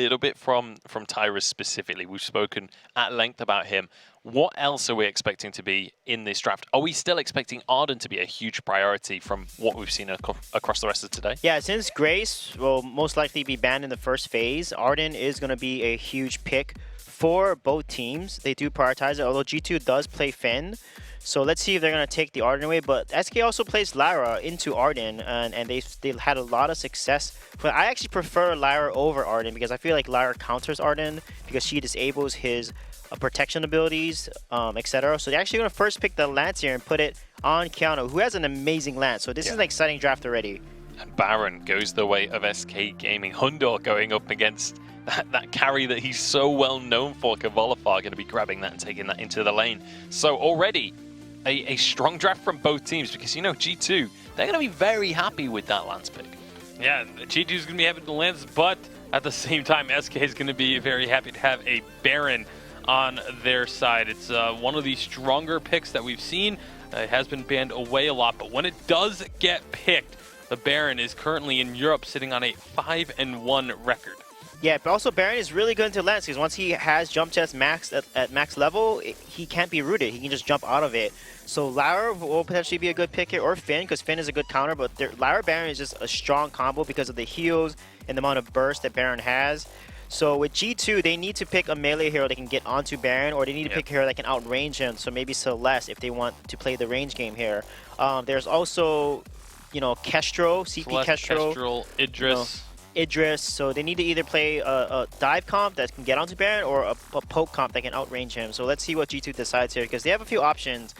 little bit from Tyrus specifically. We've spoken at length about him. What else are we expecting to be in this draft? Are we still expecting Arden to be a huge priority from what we've seen across the rest of today? Yeah, since Grace will most likely be banned in the first phase, Arden is going to be a huge pick for both teams. They do prioritize it, although G2 does play Finn. So let's see if they're going to take the Arden away. But SK also plays Lara into Arden, and they've had a lot of success. But I actually prefer Lara over Arden because I feel like Lara counters Arden because she disables his protection abilities, etc. So they're actually going to first pick the Lance here and put it on Keanu, who has an amazing Lance. So this is an exciting draft already. And Baron goes the way of SK Gaming. Hundor going up against that carry that he's so well known for. Kavolafar going to be grabbing that and taking that into the lane. So already a strong draft from both teams because, you know, G2, they're going to be very happy with that Lance pick. Yeah, G2 is going to be happy with the Lance, but at the same time, SK is going to be very happy to have a Baron on their side. It's one of the stronger picks that we've seen. It has been banned away a lot, but when it does get picked, the Baron is currently in Europe sitting on a 5-1 record. Yeah, but also Baron is really good into Lance because once he has jump chest maxed at max level, he can't be rooted. He can just jump out of it. So Lara will potentially be a good pick here, or Finn, because Finn is a good counter, but Lara Baron is just a strong combo because of the heals and the amount of burst that Baron has. So with G2, they need to pick a melee hero that can get onto Baron, or they need to pick a hero that can outrange him. So maybe Celeste if they want to play the range game here. There's also, you know, Kestrel, CP Celeste, Kestrel, Idris. Idris, so they need to either play a dive comp that can get onto Baron or a poke comp that can outrange him. So let's see what G2 decides here because they have a few options.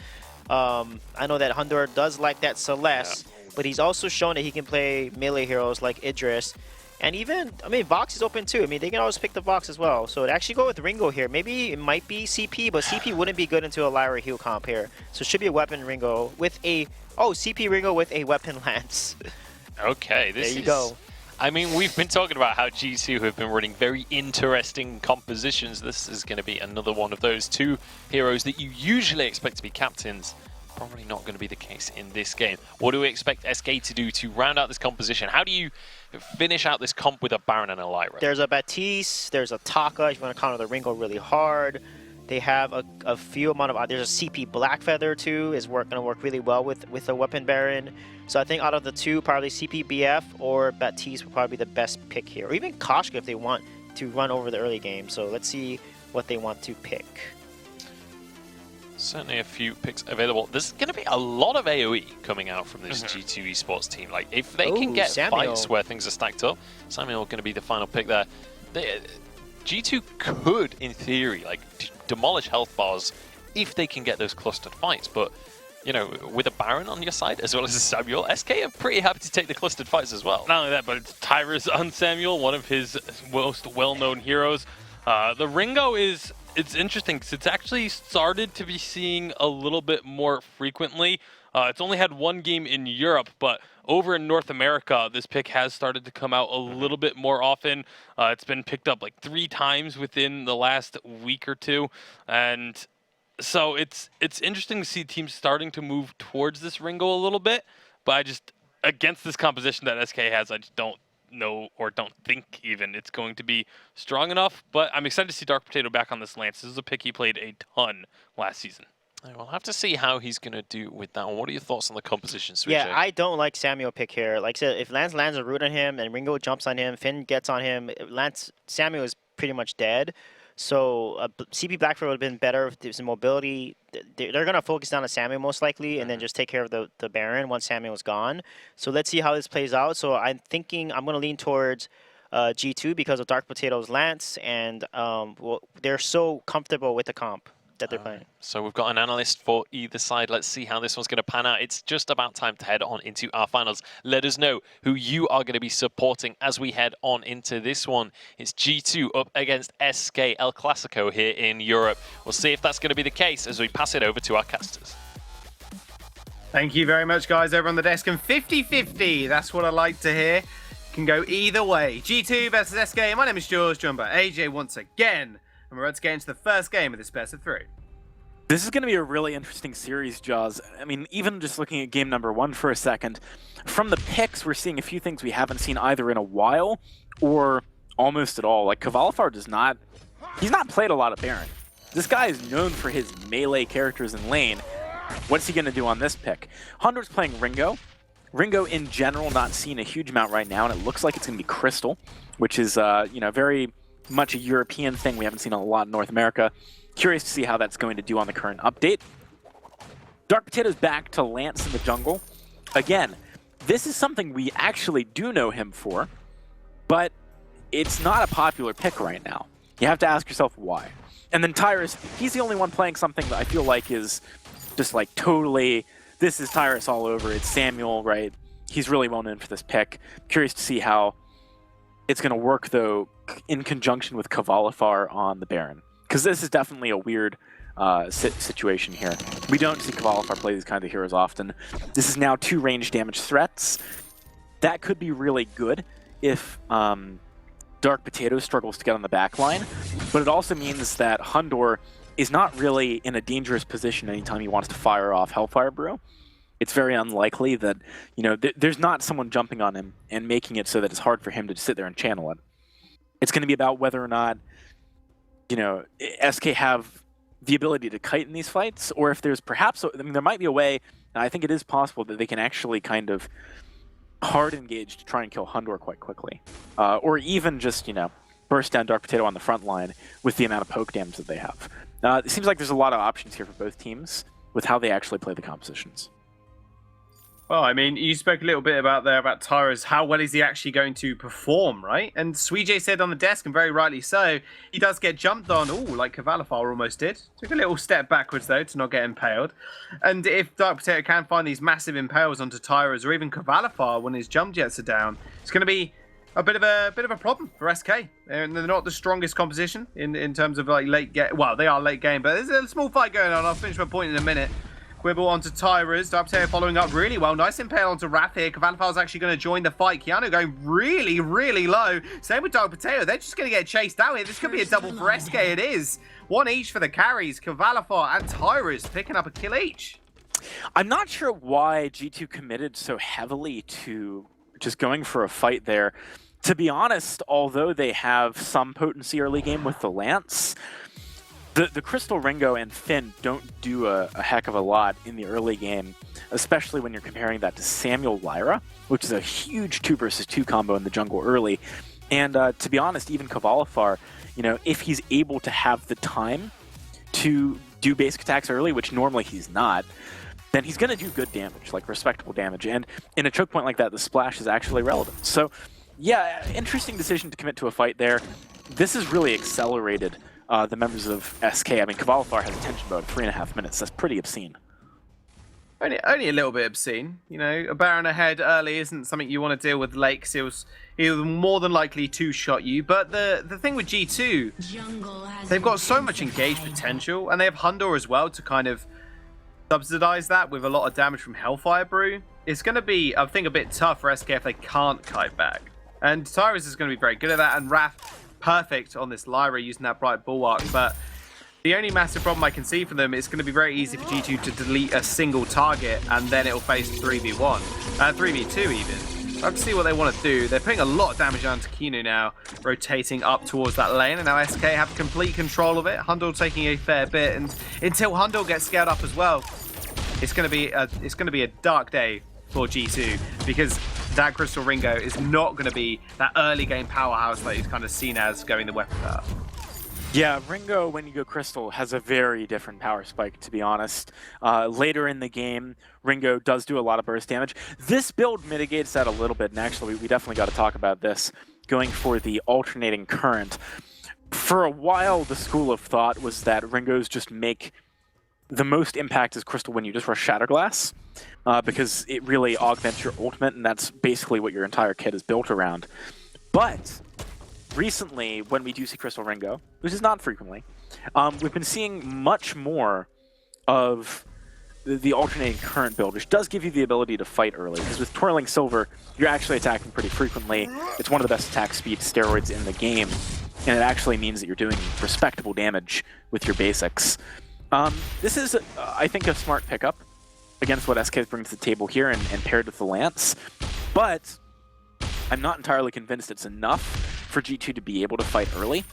I know that Hundor does like that Celeste, but he's also shown that he can play melee heroes like Idris. And even, I mean, Vox is open too. I mean, they can always pick the Vox as well. So to actually go with Ringo here, maybe it might be CP, but CP wouldn't be good into a Lyra heal comp here. So it should be a weapon Ringo with a, CP Ringo with a weapon Lance. Okay, there you go. I mean, we've been talking about how G2 have been running very interesting compositions. This is going to be another one of those two heroes that you usually expect to be captains. Probably not going to be the case in this game. What do we expect SK to do to round out this composition? How do you finish out this comp with a Baron and a Lyra? There's a Baptiste, there's a Taka if you want to counter the Ringo really hard. They have a few amount of, there's a CP Blackfeather too, is going to work really well with a Weapon Baron. So I think out of the two, probably CP BF or Baptiste will probably be the best pick here. Or even Koshka if they want to run over the early game. So let's see what they want to pick. Certainly a few picks available. There's going to be a lot of AoE coming out from this G2 Esports team. Like, if they can get fights where things are stacked up, Samuel going to be the final pick there. G2 could, in theory, like, demolish health bars if they can get those clustered fights. But, you know, with a Baron on your side, as well as a Samuel, SK are pretty happy to take the clustered fights as well. Not only that, but it's Tyrus on Samuel, one of his most well-known heroes. The Ringo is... It's interesting because it's actually started to be seeing a little bit more frequently. It's only had one game in Europe, but over in North America, this pick has started to come out a little bit more often. It's been picked up like 3 times within the last week or two. And so it's interesting to see teams starting to move towards this Ringo a little bit. But I just, against this composition that SK has, I just don't know or don't think even it's going to be strong enough, but I'm excited to see Dark Potato back on this Lance. This is a pick he played a ton last season. We'll have to see how he's going to do with that one. What are your thoughts on the composition switch? Yeah, I don't like Samuel pick here. Like I said, if Lance lands a root on him and Ringo jumps on him, Finn gets on him, Samuel is pretty much dead. So CP Blackford would have been better if there's some mobility. They're going to focus down on Samuel most likely and then just take care of the Baron once Samuel is gone. So let's see how this plays out. So I'm thinking I'm going to lean towards G2 because of Dark Potato's Lance, and they're so comfortable with the comp that they're playing. So we've got an analyst for either side. Let's see how this one's going to pan out. It's just about time to head on into our finals. Let us know who you are going to be supporting as we head on into this one. It's G2 up against SK El Clasico here in Europe. We'll see if that's going to be the case as we pass it over to our casters. Thank you very much, guys, over on the desk. And 50-50, that's what I like to hear. Can go either way. G2 versus SK. My name is George, joined by AJ once again. And we're about to get into the first game of this best of 3. This is going to be a really interesting series, Jaws. I mean, even just looking at game number 1 for a second, from the picks, we're seeing a few things we haven't seen either in a while or almost at all. Like, Kvalifar he's not played a lot of Baron. This guy is known for his melee characters in lane. What's he going to do on this pick? Hundor's playing Ringo. Ringo, in general, not seeing a huge amount right now, and it looks like it's going to be Crystal, which is, very much a European thing. We haven't seen a lot in North America. Curious to see how that's going to do on the current update. Dark Potato's back to Lance in the jungle. Again, this is something we actually do know him for, but it's not a popular pick right now. You have to ask yourself why. And then Tyrus, he's the only one playing something that I feel like is just like totally, this is Tyrus all over. It's Samuel, right? He's really well known for this pick. Curious to see how it's going to work, though, in conjunction with Kvalifar on the Baron. Because this is definitely a weird situation here. We don't see Kvalifar play these kinds of heroes often. This is now 2 range damage threats. That could be really good if Dark Potato struggles to get on the back line, but it also means that Hundor is not really in a dangerous position anytime he wants to fire off Hellfire Brew. It's very unlikely that, there's not someone jumping on him and making it so that it's hard for him to sit there and channel it. It's going to be about whether or not, SK have the ability to kite in these fights, or if there's perhaps, there might be a way, and I think it is possible that they can actually kind of hard engage to try and kill Hundor quite quickly. Or even just, burst down Dark Potato on the front line with the amount of poke damage that they have. It seems like there's a lot of options here for both teams with how they actually play the compositions. Well, I mean, you spoke a little bit about Tyrus. How well is he actually going to perform, right? And Suijay said on the desk, and very rightly so, he does get jumped on, like Kvalifar almost did. Took a little step backwards, though, to not get impaled. And if Dark Potato can find these massive impales onto Tyrus, or even Kvalifar when his jump jets are down, it's going to be a bit of a problem for SK. They're not the strongest composition in terms of like late game. Well, they are late game, but there's a small fight going on. I'll finish my point in a minute. Quibble onto Tyrus. Dark Potato following up really well. Nice impale onto Wrath here. Kvalfar's actually going to join the fight. Keanu going really, really low. Same with Dark Potato. They're just going to get chased out here. This could be a double for SK. It is. 1 each for the carries. Kvalfar and Tyrus picking up a kill each. I'm not sure why G2 committed so heavily to just going for a fight there. To be honest, although they have some potency early game with the Lance, the Crystal Ringo and Finn don't do a heck of a lot in the early game, especially when you're comparing that to Samuel Lyra, which is a huge 2 versus 2 combo in the jungle early. And to be honest, even Kvalifar, if he's able to have the time to do basic attacks early, which normally he's not, then he's going to do good damage, like respectable damage. And in a choke point like that, the splash is actually relevant. So yeah, interesting decision to commit to a fight there. This has really accelerated the members of SK. I mean, Kvalifar has a tension bow at 3.5 minutes. That's pretty obscene. Only a little bit obscene. A Baron ahead early isn't something you want to deal with late, because he'll more than likely two-shot you. But the thing with G2, they've got so much engaged potential, and they have Hundor as well to kind of subsidize that with a lot of damage from Hellfire Brew. It's going to be, I think, a bit tough for SK if they can't kite back. And Tyrus is going to be very good at that, and Wrath perfect on this Lyra using that Bright Bulwark. But the only massive problem I can see for them is going to be very easy for G2 to delete a single target, and then it'll face 3v1, 3v2 even. I have to see what they want to do. They're putting a lot of damage onto Kinu now, rotating up towards that lane, and now SK have complete control of it. Hundor taking a fair bit, and until Hundor gets scared up as well, it's going to be a dark day for G2, because that Crystal Ringo is not going to be that early game powerhouse that he's kind of seen as going the weapon path. Yeah, Ringo, when you go Crystal, has a very different power spike, to be honest. Later in the game, Ringo does do a lot of burst damage. This build mitigates that a little bit, and actually, we definitely got to talk about this, going for the alternating current. For a while, the school of thought was that Ringos just make the most impact as Crystal when you just rush Shatterglass, because it really augments your ultimate, and that's basically what your entire kit is built around. But recently, when we do see Crystal Ringo, which is not frequently, we've been seeing much more of the alternating current build, which does give you the ability to fight early, because with Twirling Silver, you're actually attacking pretty frequently. It's one of the best attack speed steroids in the game, and it actually means that you're doing respectable damage with your basics. This is, I think, a smart pickup against what SK brings to the table here and paired with the Lance, but I'm not entirely convinced it's enough for G2 to be able to fight early.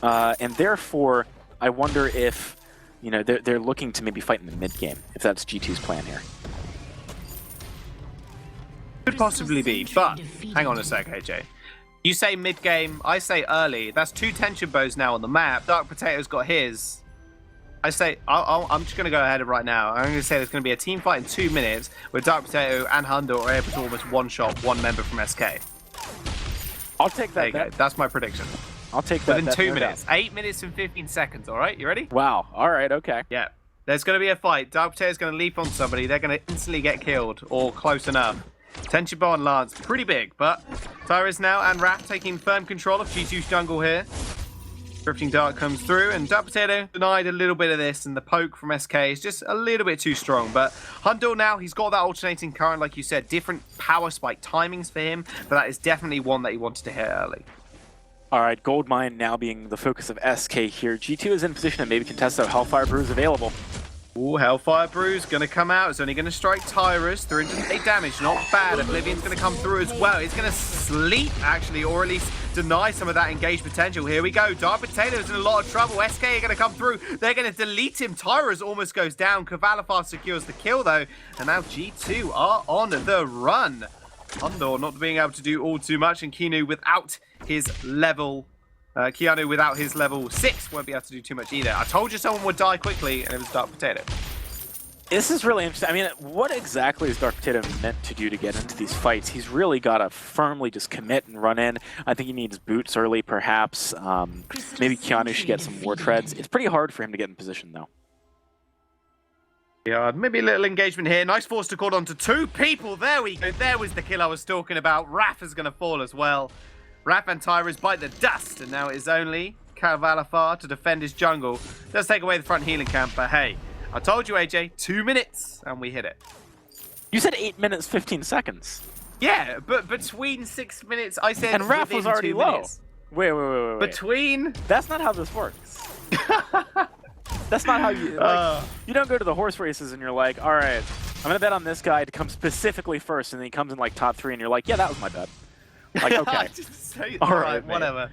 And therefore, I wonder if, you know, they're looking to maybe fight in the mid game, if that's G2's plan here. Could possibly be, but hang on a sec, AJ. You say mid game, I say early. That's 2 tension bows now on the map. Dark Potato's got his. I say, I'm just going to go ahead right now. I'm going to say there's going to be a team fight in 2 minutes where Dark Potato and Hundo are able to almost one-shot one member from SK. I'll take that. There you go. That's my prediction. I'll take that. Within 2 minutes. 8 minutes and 15 seconds, all right? You ready? Wow. All right, okay. Yeah. There's going to be a fight. Dark Potato's going to leap on somebody. They're going to instantly get killed or close enough. Tension bow and Lance, pretty big, but Tyrus now and Raph taking firm control of G2's jungle here. Drifting Dart comes through, and Dark Potato denied a little bit of this, and the poke from SK is just a little bit too strong. But Hundo now, he's got that alternating current, like you said, different power spike timings for him, but that is definitely one that he wanted to hit early. All right, Goldmine now being the focus of SK here. G2 is in position to maybe contest out Hellfire Brew is available. Ooh, Hellfire Brew's going to come out. It's only going to strike Tyrus. 308 damage, not bad. Oblivion's going to come through as well. He's going to sleep, actually, or at least deny some of that engaged potential. Here we go. Dark Potato's in a lot of trouble. SK are going to come through. They're going to delete him. Tyrus almost goes down. Cavalifar secures the kill, though. And now G2 are on the run. Hundo not being able to do all too much, and Keanu without his level... Keanu without his level 6 won't be able to do too much either. I told you someone would die quickly, and it was Dark Potato. This is really interesting. I mean, what exactly is Dark Potato meant to do to get into these fights? He's really got to firmly just commit and run in. I think he needs boots early, perhaps. Maybe Keanu should get some more treads. It's pretty hard for him to get in position, though. Yeah, maybe a little engagement here. Nice force to call onto 2 people. There we go. There was the kill I was talking about. Raph is going to fall as well. Raph and Tyrus bite the dust, and now it is only Cavalifar to defend his jungle. Does take away the front healing camp, but hey, I told you, AJ, 2 minutes, and we hit it. You said 8 minutes, 15 seconds. Yeah, but between 6 minutes, I said and Raph was already low. Wait. Between... That's not how this works. That's not how you... Like, you don't go to the horse races and you're like, all right, I'm going to bet on this guy to come specifically first, and then he comes in like top 3, and you're like, yeah, that was my bet. Like, okay. All right, whatever.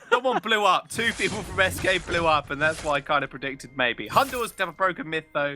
Someone blew up. 2 people from SK blew up, and that's why I kind of predicted maybe. Hundo's never broken myth, though.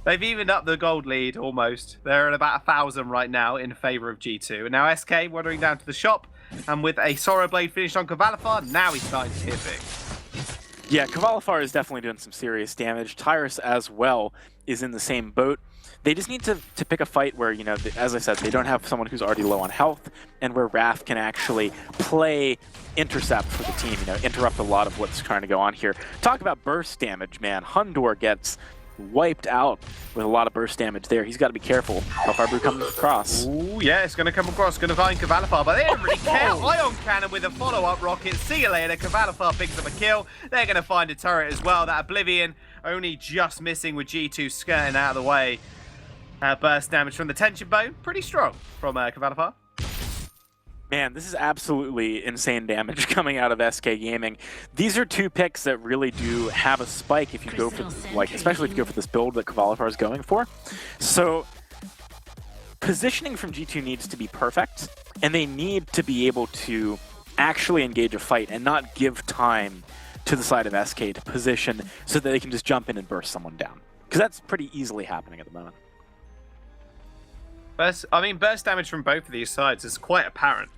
They've evened up the gold lead, almost. They're at about 1,000 right now in favor of G2. And now SK wandering down to the shop, and with a Sorrow Blade finished on Cavalifar, now he's starting to hit big. Yeah, Cavalifar is definitely doing some serious damage. Tyrus, as well, is in the same boat. They just need to pick a fight where, you know, as I said, they don't have someone who's already low on health, and where Raph can actually play intercept for the team, you know, interrupt a lot of what's trying to go on here. Talk about burst damage, man. Hundor gets wiped out with a lot of burst damage there. He's got to be careful. Hellfire Brew comes across. Ooh, yeah, it's going to come across. Going to find Cavalifar, but they don't really care. Ion Cannon with a follow-up rocket. See you later. Cavalifar picks up a kill. They're going to find a turret as well. That Oblivion only just missing with G2 skirting out of the way. Burst damage from the tension bow, pretty strong from Cavalifar. Man, this is absolutely insane damage coming out of SK Gaming. These are 2 picks that really do have a spike if you go for, like, especially if you go for this build that Cavalifar is going for. So, positioning from G2 needs to be perfect, and they need to be able to actually engage a fight and not give time to the side of SK to position so that they can just jump in and burst someone down. Because that's pretty easily happening at the moment. Burst damage from both of these sides is quite apparent,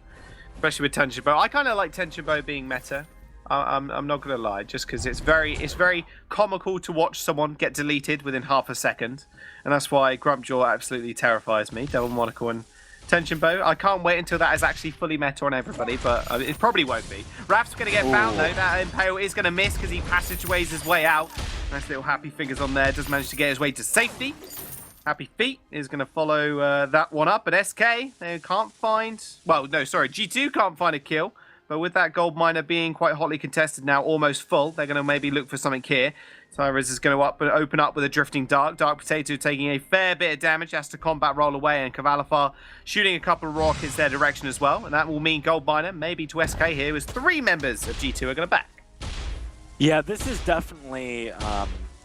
especially with Tension Bow. I kind of like Tension Bow being meta. I'm not going to lie, just because it's very comical to watch someone get deleted within half a second, and that's why Grumpjaw absolutely terrifies me. Devil Monocle and Tension Bow. I can't wait until that is actually fully meta on everybody, but it probably won't be. Raph's going to get found, though. That Impale is going to miss because he passageways his way out. Nice little happy fingers on there. Does manage to get his way to safety. Happy Feet is going to follow that one up, but SK, they can't find... Well, no, sorry, G2 can't find a kill, but with that gold miner being quite hotly contested now, almost full, they're going to maybe look for something here. Tyrus is going to open up with a Drifting Dark. Dark Potato taking a fair bit of damage, has to combat roll away, and Cavalifar shooting a couple of rockets their direction as well, and that will mean gold miner maybe to SK here, as 3 members of G2 are going to back. Yeah, this is definitely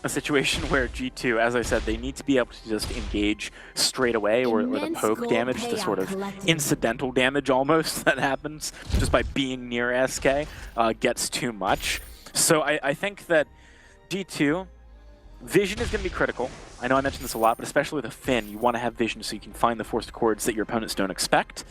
a situation where G2, as I said, they need to be able to just engage straight away, or the poke damage, the sort of incidental damage almost that happens just by being near SK gets too much. So I think that G2, vision is going to be critical. I know I mentioned this a lot, but especially with a Finn, you want to have vision so you can find the forced chords that your opponents don't expect.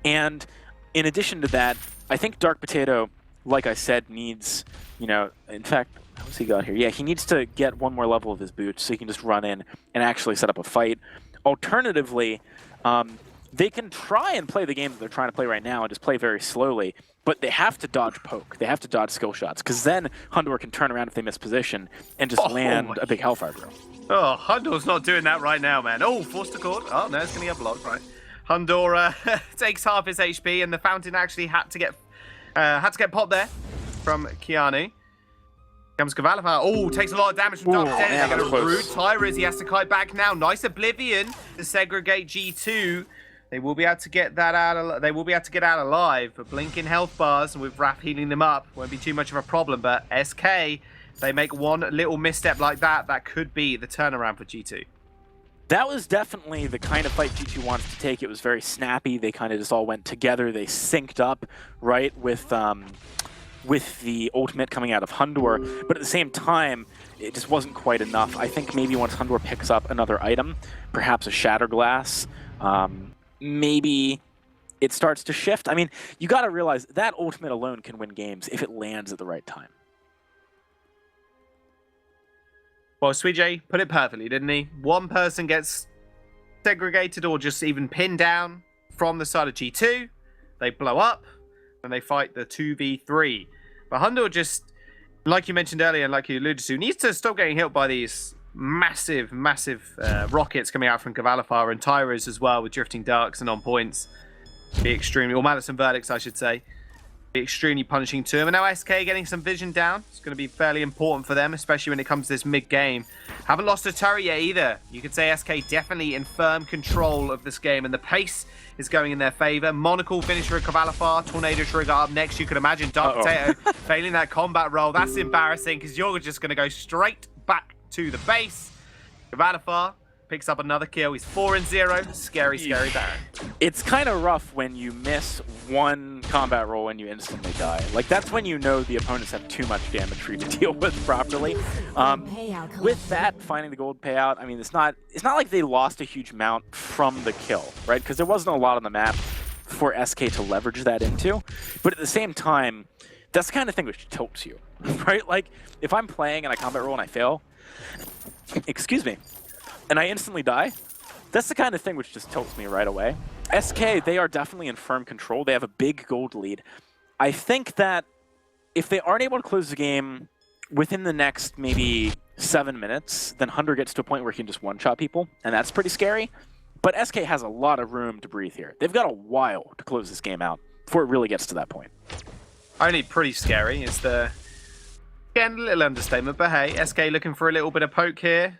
And in addition to that, I think Dark Potato, like I said, needs, in fact, what's he got here? Yeah, he needs to get one more level of his boots so he can just run in and actually set up a fight. Alternatively, they can try and play the game that they're trying to play right now and just play very slowly, but they have to dodge poke. They have to dodge skill shots, because then Hundor can turn around if they miss position and just land a big Hellfire Drill. Oh, Hundor's not doing that right now, man. Oh, forced to chord. Oh, no, it's going to get blocked, right? Hundor takes half his HP, and the fountain actually had to get popped there from Keanu. Comes Cavalifar. Oh, takes a lot of damage from Dark Potato. They're going to root Tyrus. He has to kite back now. Nice Oblivion to segregate G2. They will be able to get that out. They will be able to get out alive. But blinking health bars with Raph healing them up won't be too much of a problem. But SK, they make one little misstep like that, that could be the turnaround for G2. That was definitely the kind of fight G2 wants to take. It was very snappy. They kind of just all went together. They synced up, right, with the ultimate coming out of Hundor. But at the same time, it just wasn't quite enough. I think maybe once Hundor picks up another item, perhaps a Shatter Glass, maybe it starts to shift. I mean, you got to realize that ultimate alone can win games if it lands at the right time. Well, Sweetjay put it perfectly, didn't he? One person gets segregated or just even pinned down from the side of G2. They blow up and they fight the 2v3. But Hundor just, like you mentioned earlier and like you alluded to, needs to stop getting hit by these massive rockets coming out from Cavalifar and Tyrus as well, with Drifting Darks and On Points. Be extremely, or Madison Verdicts, I should say. Be extremely punishing to him. And now SK getting some vision down. It's going to be fairly important for them, especially when it comes to this mid-game. Haven't lost a turret yet either. You could say SK definitely in firm control of this game, and the pace is going in their favor. Monocle finisher of Cavalifar, Tornado Trigger up next. You could imagine Dark Potato failing that combat roll. That's embarrassing, because you're just going to go straight back to the base. Cavalifar picks up another kill. He's 4-0. Scary Baron. It's kind of rough when you miss one combat roll and you instantly die. Like, that's when you know the opponents have too much damage for you to deal with properly. With that, finding the gold payout, I mean, it's not like they lost a huge amount from the kill, right? Because there wasn't a lot on the map for SK to leverage that into. But at the same time, that's the kind of thing which tilts you, right? Like, if I'm playing and I combat roll and I fail, excuse me, and I instantly die, that's the kind of thing which just tilts me right away. SK, they are definitely in firm control. They have a big gold lead. I think that if they aren't able to close the game within the next maybe 7 minutes, then Hundor gets to a point where he can just one-shot people, and that's pretty scary. But SK has a lot of room to breathe here. They've got a while to close this game out before it really gets to that point. Only pretty scary is the... Again, a little understatement, but hey, SK looking for a little bit of poke here.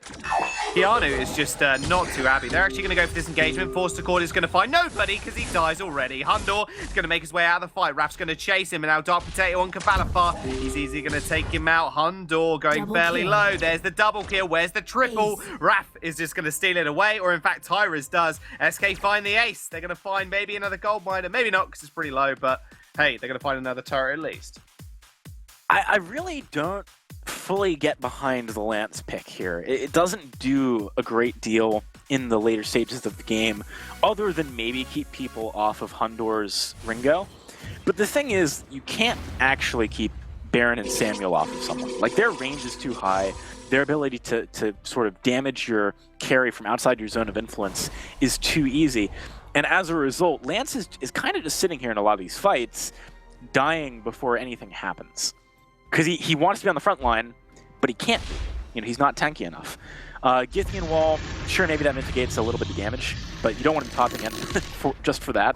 Keanu is just not too happy. They're actually going to go for this engagement. Forced to Chord is going to find nobody because he dies already. Hundor is going to make his way out of the fight. Raph's going to chase him, and now Dark Potato on Cavalifar. He's easily going to take him out. Hundor going fairly low. There's the double kill. Where's the triple? Raph is just going to steal it away, or in fact, Tyrus does. SK find the ace. They're going to find maybe another gold miner. Maybe not because it's pretty low, but hey, they're going to find another turret at least. I really don't fully get behind the Lance pick here. It doesn't do a great deal in the later stages of the game, other than maybe keep people off of Hundor's Ringo. But the thing is, you can't actually keep Baron and Samuel off of someone. Like, their range is too high. Their ability to sort of damage your carry from outside your zone of influence is too easy. And as a result, Lance is kind of just sitting here in a lot of these fights, dying before anything happens. Because he wants to be on the front line, but he can't be. You know, he's not tanky enough. Githian Wall, sure, maybe that mitigates a little bit of damage, but you don't want to be popping it just for that.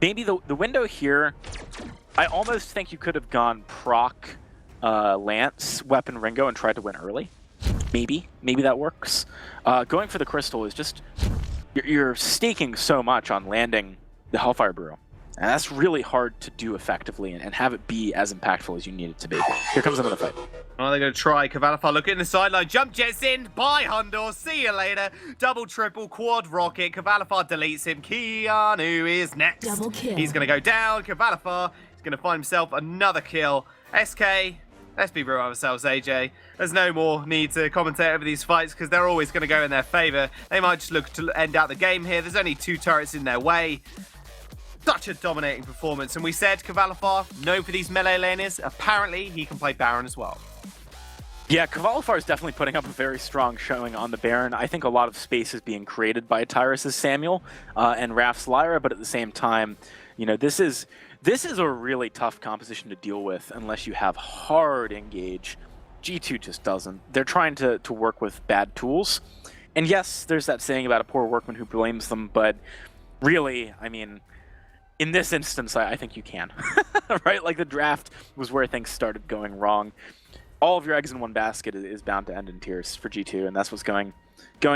Maybe the window here, I almost think you could have gone proc Lance, Weapon Ringo, and tried to win early. Maybe that works. Going for the Crystal is just, you're staking so much on landing the Hellfire Brew. And that's really hard to do effectively and have it be as impactful as you need it to be. Here comes another fight. Well, they're going to try. Cavalifar looking in the sideline. Jump jets in. Bye, Hundor. See you later. Double, triple, quad rocket. Cavalifar deletes him. Keanu is next. Double kill. He's going to go down. Cavalifar is going to find himself another kill. SK, let's be real with ourselves, AJ. There's no more need to commentate over these fights because they're always going to go in their favor. They might just look to end out the game here. There's only 2 turrets in their way. Such a dominating performance. And we said Cavalifar, known for these melee laners. Apparently, he can play Baron as well. Yeah, Cavalifar is definitely putting up a very strong showing on the Baron. I think a lot of space is being created by Tyrus' Samuel and Raf's Lyra, but at the same time, you know, this is a really tough composition to deal with unless you have hard engage. G2 just doesn't. They're trying to work with bad tools. And yes, there's that saying about a poor workman who blames them, but really, I mean, in this instance, I think you can, right? Like the draft was where things started going wrong. All of your eggs in one basket is bound to end in tears for G2, and that's what's going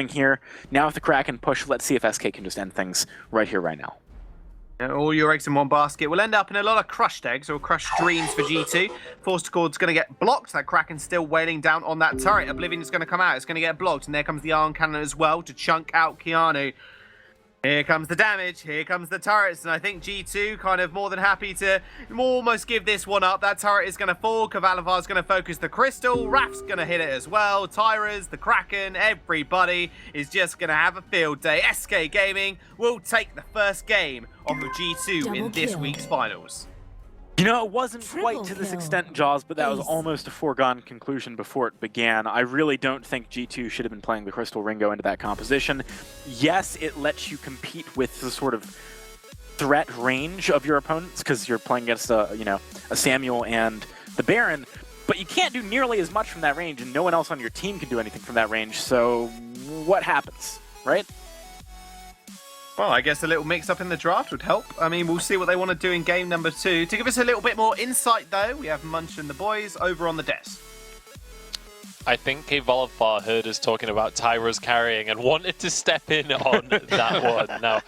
here. Now with the Kraken push, let's see if SK can just end things right here, right now. All your eggs in one basket will end up in a lot of crushed eggs or crushed dreams for G2. Force Cord's going to get blocked. That Kraken's still wailing down on that turret. Oblivion's going to come out. It's going to get blocked. And there comes the Iron Cannon as well to chunk out Keanu. Here comes the damage, here comes the turrets, and I think G2 kind of more than happy to almost give this one up. That turret is going to fall, Cavalifar's going to focus the crystal, Raf's going to hit it as well, Tyra's, the Kraken, everybody is just going to have a field day. SK Gaming will take the first game off of G2 in this week's finals. You know, it wasn't quite to this kill. extent, Jaws, but that was almost a foregone conclusion before it began. I really don't think G2 should have been playing the Crystal Ringo into that composition. Yes, it lets you compete with the sort of threat range of your opponents because you're playing against a Samuel and the Baron, but you can't do nearly as much from that range, and no one else on your team can do anything from that range. So what happens, right? Well, I guess a little mix-up in the draft would help. I mean, we'll see what they want to do in game number 2. To give us a little bit more insight, though, we have Munch and the boys over on the desk. I think Cavalifar heard us talking about Tyra's carrying and wanted to step in on that one. Now,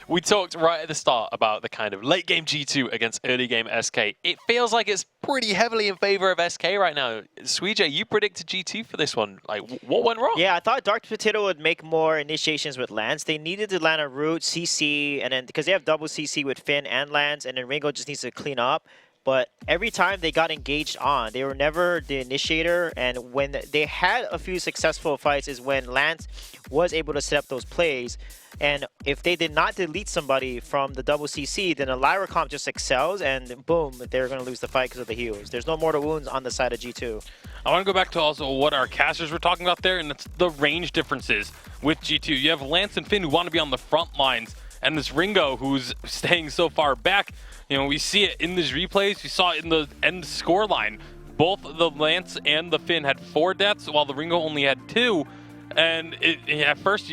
we talked right at the start about the kind of late game G2 against early game SK. It feels like it's pretty heavily in favor of SK right now. Suijay, you predicted G2 for this one. Like, what went wrong? Yeah, I thought Dark Potato would make more initiations with Lance. They needed to land a root, CC, and then because they have double CC with Finn and Lance, and then Ringo just needs to clean up. But every time they got engaged on, they were never the initiator. And when they had a few successful fights is when Lance was able to set up those plays. And if they did not delete somebody from the double CC, then a Lyra comp just excels, and boom, they're going to lose the fight because of the heals. There's no mortal wounds on the side of G2. I want to go back to also what our casters were talking about there, and it's the range differences with G2. You have Lance and Finn who want to be on the front lines, and this Ringo who's staying so far back. You know, we see it in these replays. We saw it in the end score line. Both the Lance and the Finn had 4 deaths, while the Ringo only had 2. And at first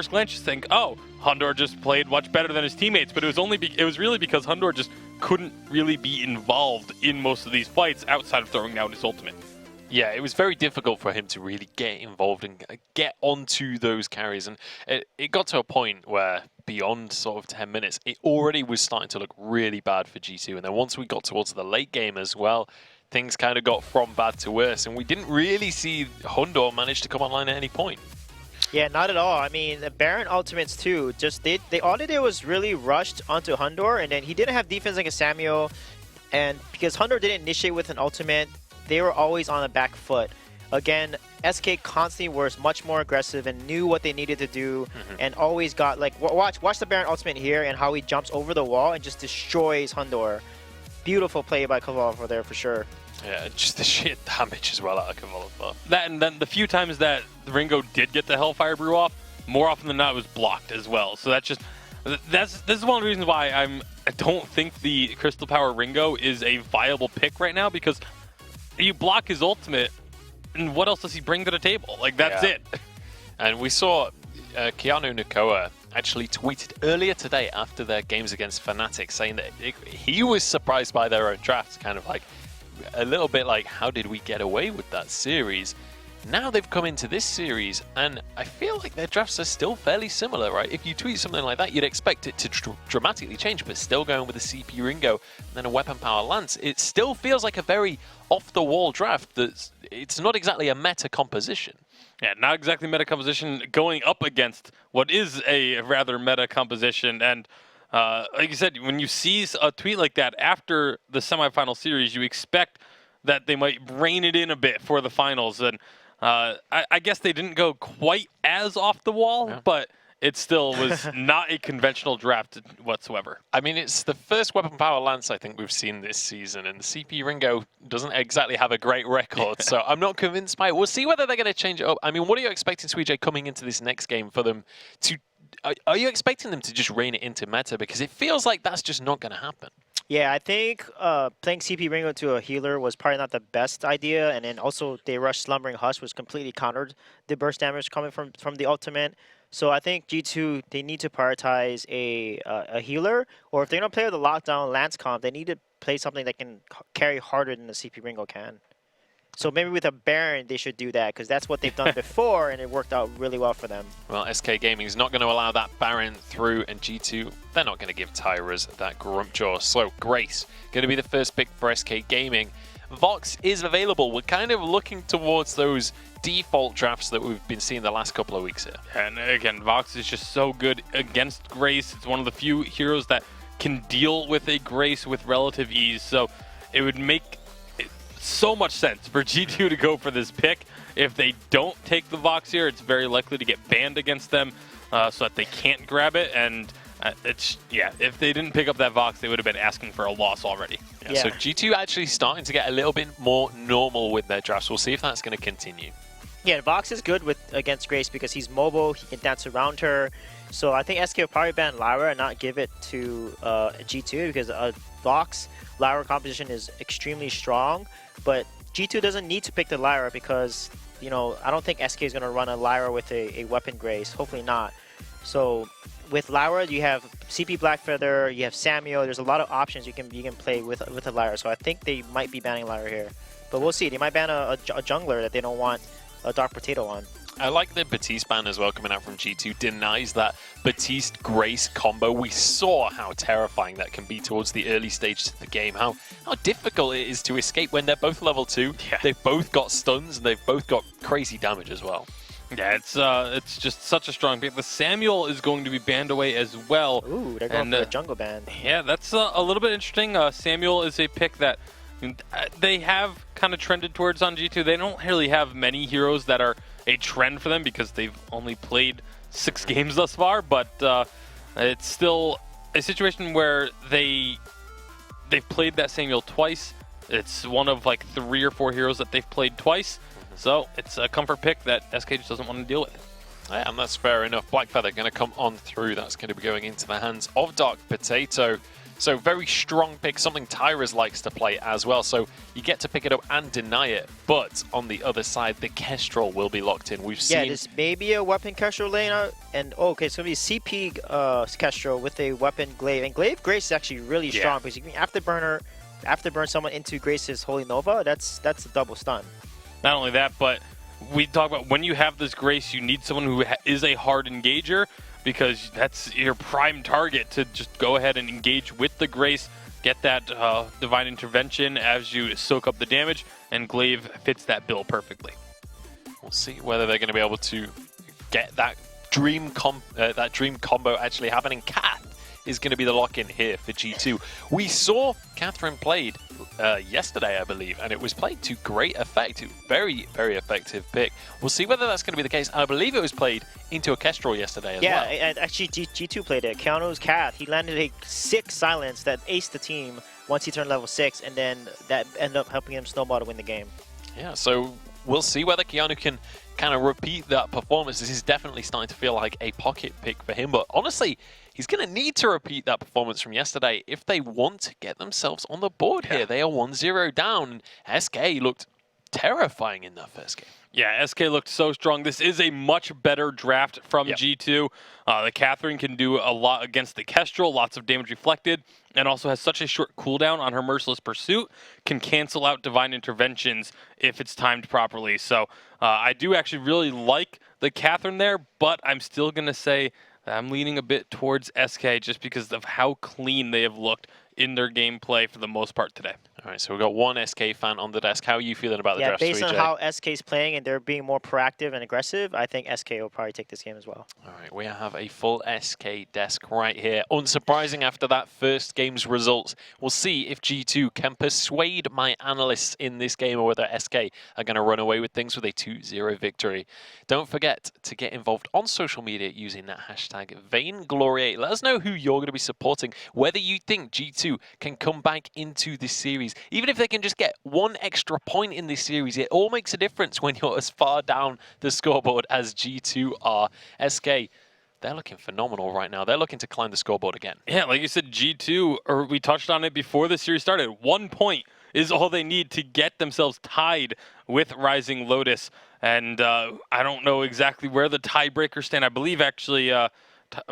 glance, you think, oh, Hundor just played much better than his teammates. But it was really because Hundor just couldn't really be involved in most of these fights outside of throwing down his ultimate. Yeah, it was very difficult for him to really get involved and get onto those carries. And it got to a point where beyond sort of 10 minutes, it already was starting to look really bad for G2. And then once we got towards the late game as well, things kind of got from bad to worse. And we didn't really see Hundor manage to come online at any point. Yeah, not at all. I mean, the Baron ultimates too, all they did was really rushed onto Hundor, and then he didn't have defense like a Samuel. And because Hundor didn't initiate with an ultimate, they were always on the back foot. Again, SK constantly was much more aggressive and knew what they needed to do, and always got, like, watch the Baron ultimate here and how he jumps over the wall and just destroys Hundor. Beautiful play by Cavalifar there for sure. Yeah, just the sheer damage as well out of Cavalifar. That, and then the few times that Ringo did get the Hellfire Brew off, more often than not it was blocked as well. So this is one of the reasons why I don't think the Crystal Power Ringo is a viable pick right now, because you block his ultimate, and what else does he bring to the table? Like, that's it. And we saw Keanu Nakoa actually tweeted earlier today after their games against Fnatic saying that he was surprised by their own drafts, kind of like a little bit like, how did we get away with that series? Now they've come into this series, and I feel like their drafts are still fairly similar, right? If you tweet something like that, you'd expect it to dramatically change, but still going with a CP Ringo and then a Weapon Power Lance, it still feels like a very off-the-wall draft. It's not exactly a meta composition. Yeah, not exactly meta composition going up against what is a rather meta composition. And like you said, when you see a tweet like that after the semifinal series, you expect that they might rein it in a bit for the finals. And I guess they didn't go quite as off the wall, but it still was not a conventional draft whatsoever. I mean, it's the first Weapon Power Lance I think we've seen this season, and the CP Ringo doesn't exactly have a great record, so I'm not convinced by it. We'll see whether they're going to change it up. I mean, what are you expecting, Sweej, coming into this next game for them to... Are you expecting them to just rein it into meta? Because it feels like that's just not going to happen. Yeah, I think playing CP Ringo to a healer was probably not the best idea, and then also they rushed Slumbering Hush, which completely countered the burst damage coming from the ultimate. So I think G2, they need to prioritize a healer, or if they're going to play with the lockdown Lance comp, they need to play something that can carry harder than the CP Ringo can. So maybe with a Baron, they should do that, because that's what they've done before, and it worked out really well for them. Well, SK Gaming is not going to allow that Baron through, and G2, they're not going to give Tyras that Grumpjaw. So Grace, going to be the first pick for SK Gaming. Vox is available. We're kind of looking towards those default drafts that we've been seeing the last couple of weeks here. And again, Vox is just so good against Grace. It's one of the few heroes that can deal with a Grace with relative ease. So it would make so much sense for G2 to go for this pick. If they don't take the Vox here, it's very likely to get banned against them so that they can't grab it. And if they didn't pick up that Vox, they would have been asking for a loss already. Yeah. So G2 actually starting to get a little bit more normal with their drafts. We'll see if that's going to continue. Yeah, Vox is good against Grace because he's mobile, he can dance around her. So I think SK will probably ban Lyra and not give it to G2 because Vox Lyra composition is extremely strong. But G2 doesn't need to pick the Lyra because, you know, I don't think SK is going to run a Lyra with a weapon Grace. Hopefully not. So with Lyra, you have CP Blackfeather, you have Samuel. There's a lot of options you can play with a Lyra. So I think they might be banning Lyra here. But we'll see. They might ban a jungler that they don't want a Dark Potato on. I like the Batiste ban as well coming out from G2. Denies that Batiste-Grace combo. We saw how terrifying that can be towards the early stages of the game. How difficult it is to escape when they're both level 2. Yeah. They've both got stuns and they've both got crazy damage as well. Yeah, it's just such a strong pick. The Samuel is going to be banned away as well. Ooh, they're going for a jungle ban. Yeah, that's a little bit interesting. Samuel is a pick that they have kind of trended towards on G2. They don't really have many heroes that are a trend for them because they've only played 6 games thus far, but it's still a situation where they've played that Samuel twice. It's one of like 3 or 4 heroes that they've played twice, so it's a comfort pick that SK just doesn't want to deal with. Yeah, and that's fair enough. Blackfeather going to come on through. That's going to be going into the hands of Dark Potato. So very strong pick, something Tyras likes to play as well. So you get to pick it up and deny it. But on the other side, the Kestrel will be locked in. We've seen... Yeah, there's maybe a weapon Kestrel lane out. And, okay, so it's going to be CP Kestrel with a weapon Glaive. And Glaive Grace is actually really strong because you can afterburn someone into Grace's Holy Nova. That's a double stun. Not only that, but we talk about when you have this Grace, you need someone who is a hard engager, because that's your prime target to just go ahead and engage with the Grace, get that Divine Intervention as you soak up the damage, and Glaive fits that bill perfectly. We'll see whether they're going to be able to get that dream combo actually happening. Kath is going to be the lock-in here for G2. We saw Catherine played yesterday, I believe, and it was played to great effect. Very, very effective pick. We'll see whether that's going to be the case. I believe it was played into a Kestrel yesterday as well. Yeah, actually G2 played it. Keanu's Kath, he landed a 6 silence that aced the team once he turned level 6, and then that ended up helping him snowball to win the game. Yeah, so we'll see whether Keanu can kind of repeat that performance. This is definitely starting to feel like a pocket pick for him, but honestly, he's going to need to repeat that performance from yesterday if they want to get themselves on the board here. They are 1-0 down. SK looked terrifying in that first game. Yeah, SK looked so strong. This is a much better draft from G2. The Catherine can do a lot against the Kestrel, lots of damage reflected, and also has such a short cooldown on her Merciless Pursuit, can cancel out Divine Interventions if it's timed properly. So I do actually really like the Catherine there, but I'm still going to say that I'm leaning a bit towards SK just because of how clean they have looked in their gameplay for the most part today. All right, so we've got one SK fan on the desk. How are you feeling about the draft? Based on how SK's playing and they're being more proactive and aggressive, I think SK will probably take this game as well. All right, we have a full SK desk right here. Unsurprising after that first game's results. We'll see if G2 can persuade my analysts in this game or whether SK are going to run away with things with a 2-0 victory. Don't forget to get involved on social media using that hashtag Vainglory8. Let us know who you're going to be supporting, whether you think G2 can come back into this series. Even if they can just get one extra point in this series, it all makes a difference when you're as far down the scoreboard as G2 are. SK, they're looking phenomenal right now. They're looking to climb the scoreboard again. Yeah, like you said, G2, or we touched on it before the series started, 1 point is all they need to get themselves tied with Rising Lotus. And I don't know exactly where the tiebreakers stand. I believe actually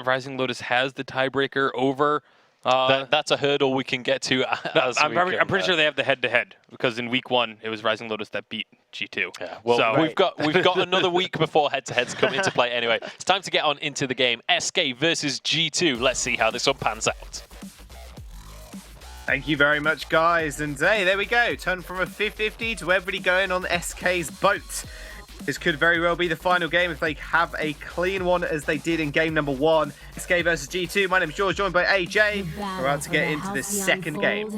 Rising Lotus has the tiebreaker over. That's a hurdle we can get to. I'm pretty sure they have the head-to-head because in week 1 it was Rising Lotus that beat G2. Yeah, well, so, we've got another week before head-to-heads come into play. Anyway, it's time to get on into the game. SK versus G2. Let's see how this one pans out. Thank you very much, guys. And hey, there we go. Turn from a 50-50 to everybody going on SK's boat. This could very well be the final game if they have a clean one as they did in game number 1. SK versus G2. My name is George, joined by AJ. We're about to get into this second game.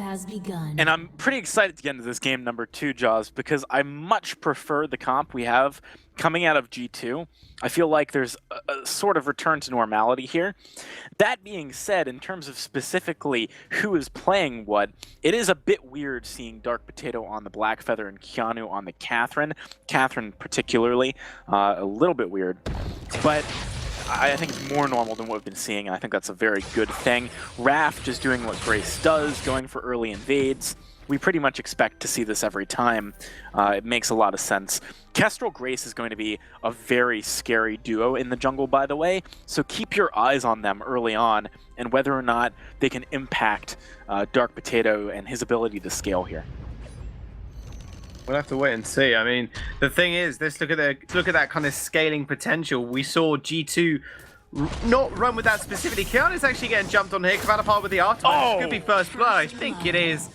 And I'm pretty excited to get into this game number 2, Jaws, because I much prefer the comp we have coming out of G2. I feel like there's a sort of return to normality here. That being said, in terms of specifically who is playing what, it is a bit weird seeing Dark Potato on the Black Feather and Keanu on the Catherine. Catherine particularly, a little bit weird. But I think it's more normal than what we've been seeing, and I think that's a very good thing. Raph just doing what Grace does, going for early invades. We pretty much expect to see this every time. It makes a lot of sense. Kestrel Grace is going to be a very scary duo in the jungle, by the way, so keep your eyes on them early on and whether or not they can impact Dark Potato and his ability to scale here. We'll have to wait and see. I mean, the thing is, let's look at that kind of scaling potential. We saw G2 not run with that specifically. Keanu's actually getting jumped on here. Kavalapar with the Artemis. This could be first blood. I think it is.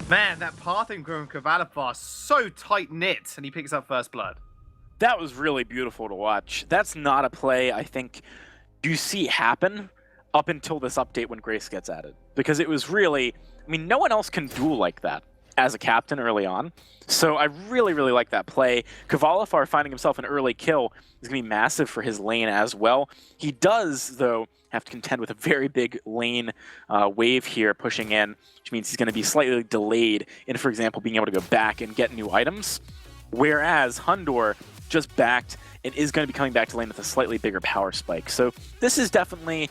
Man, that pathing from Kavalapar so tight-knit, and he picks up first blood. That was really beautiful to watch. That's not a play I think you see happen up until this update when Grace gets added. Because it was really, I mean, no one else can duel like that as a captain early on. So I really, really like that play. Kavalapar finding himself an early kill is going to be massive for his lane as well. He does, though, have to contend with a very big lane wave here pushing in, which means he's going to be slightly delayed in, for example, being able to go back and get new items. Whereas Hundor just backed and is going to be coming back to lane with a slightly bigger power spike. So this is definitely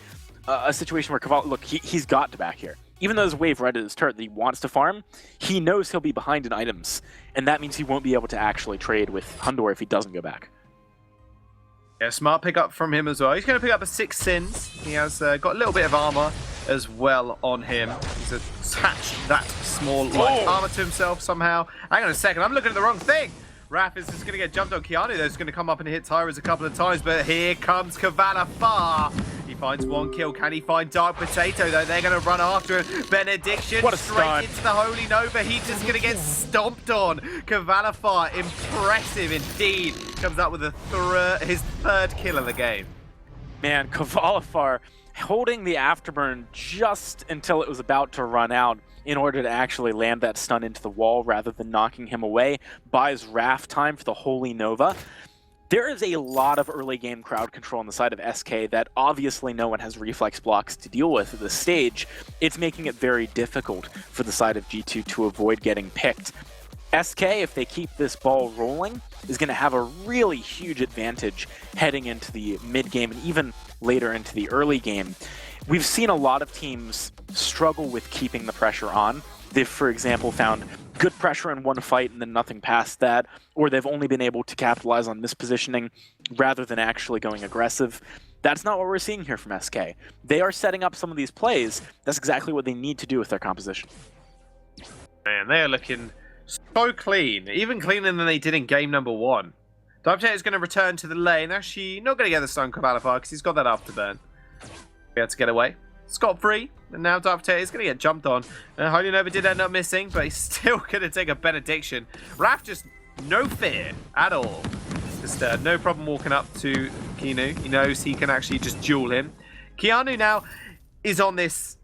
a situation where Kavalapar, look, he's got to back here. Even though there's wave right at his turret that he wants to farm, he knows he'll be behind in items, and that means he won't be able to actually trade with Hundor if he doesn't go back. Yeah, smart pickup from him as well. He's going to pick up a 6 sins. He has got a little bit of armor as well on him. He's attached that small light armor to himself somehow. Hang on a second, I'm looking at the wrong thing. Raph is just going to get jumped on. Keanu, though, is going to come up and hit Tyrus a couple of times, but here comes Kavalapar. He finds 1 kill. Can he find Dark Potato, though? They're going to run after him. Benediction straight into the Holy Nova. He's just going to get stomped on. Kavalapar, impressive indeed. Comes up with his 3rd kill of the game. Man, Kavalapar holding the afterburn just until it was about to run out in order to actually land that stun into the wall rather than knocking him away, buys Raph time for the Holy Nova. There is a lot of early game crowd control on the side of SK that obviously no one has reflex blocks to deal with at this stage. It's making it very difficult for the side of G2 to avoid getting picked. SK, if they keep this ball rolling, is going to have a really huge advantage heading into the mid-game and even later into the early game. We've seen a lot of teams struggle with keeping the pressure on. They've, for example, found good pressure in one fight and then nothing past that, or they've only been able to capitalize on mispositioning rather than actually going aggressive. That's not what we're seeing here from SK. They are setting up some of these plays. That's exactly what they need to do with their composition. Man, they are looking so clean, even cleaner than they did in game number 1. Dark Potato is going to return to the lane. Actually, not going to get the stun Cavalifar because he's got that afterburn. Be able to get away. Scot-free. And now Dark Potato is going to get jumped on. Holy Nova did end up missing, but he's still going to take a benediction. Raph just no fear at all. Just no problem walking up to Keanu. He knows he can actually just duel him. Keanu now is on this.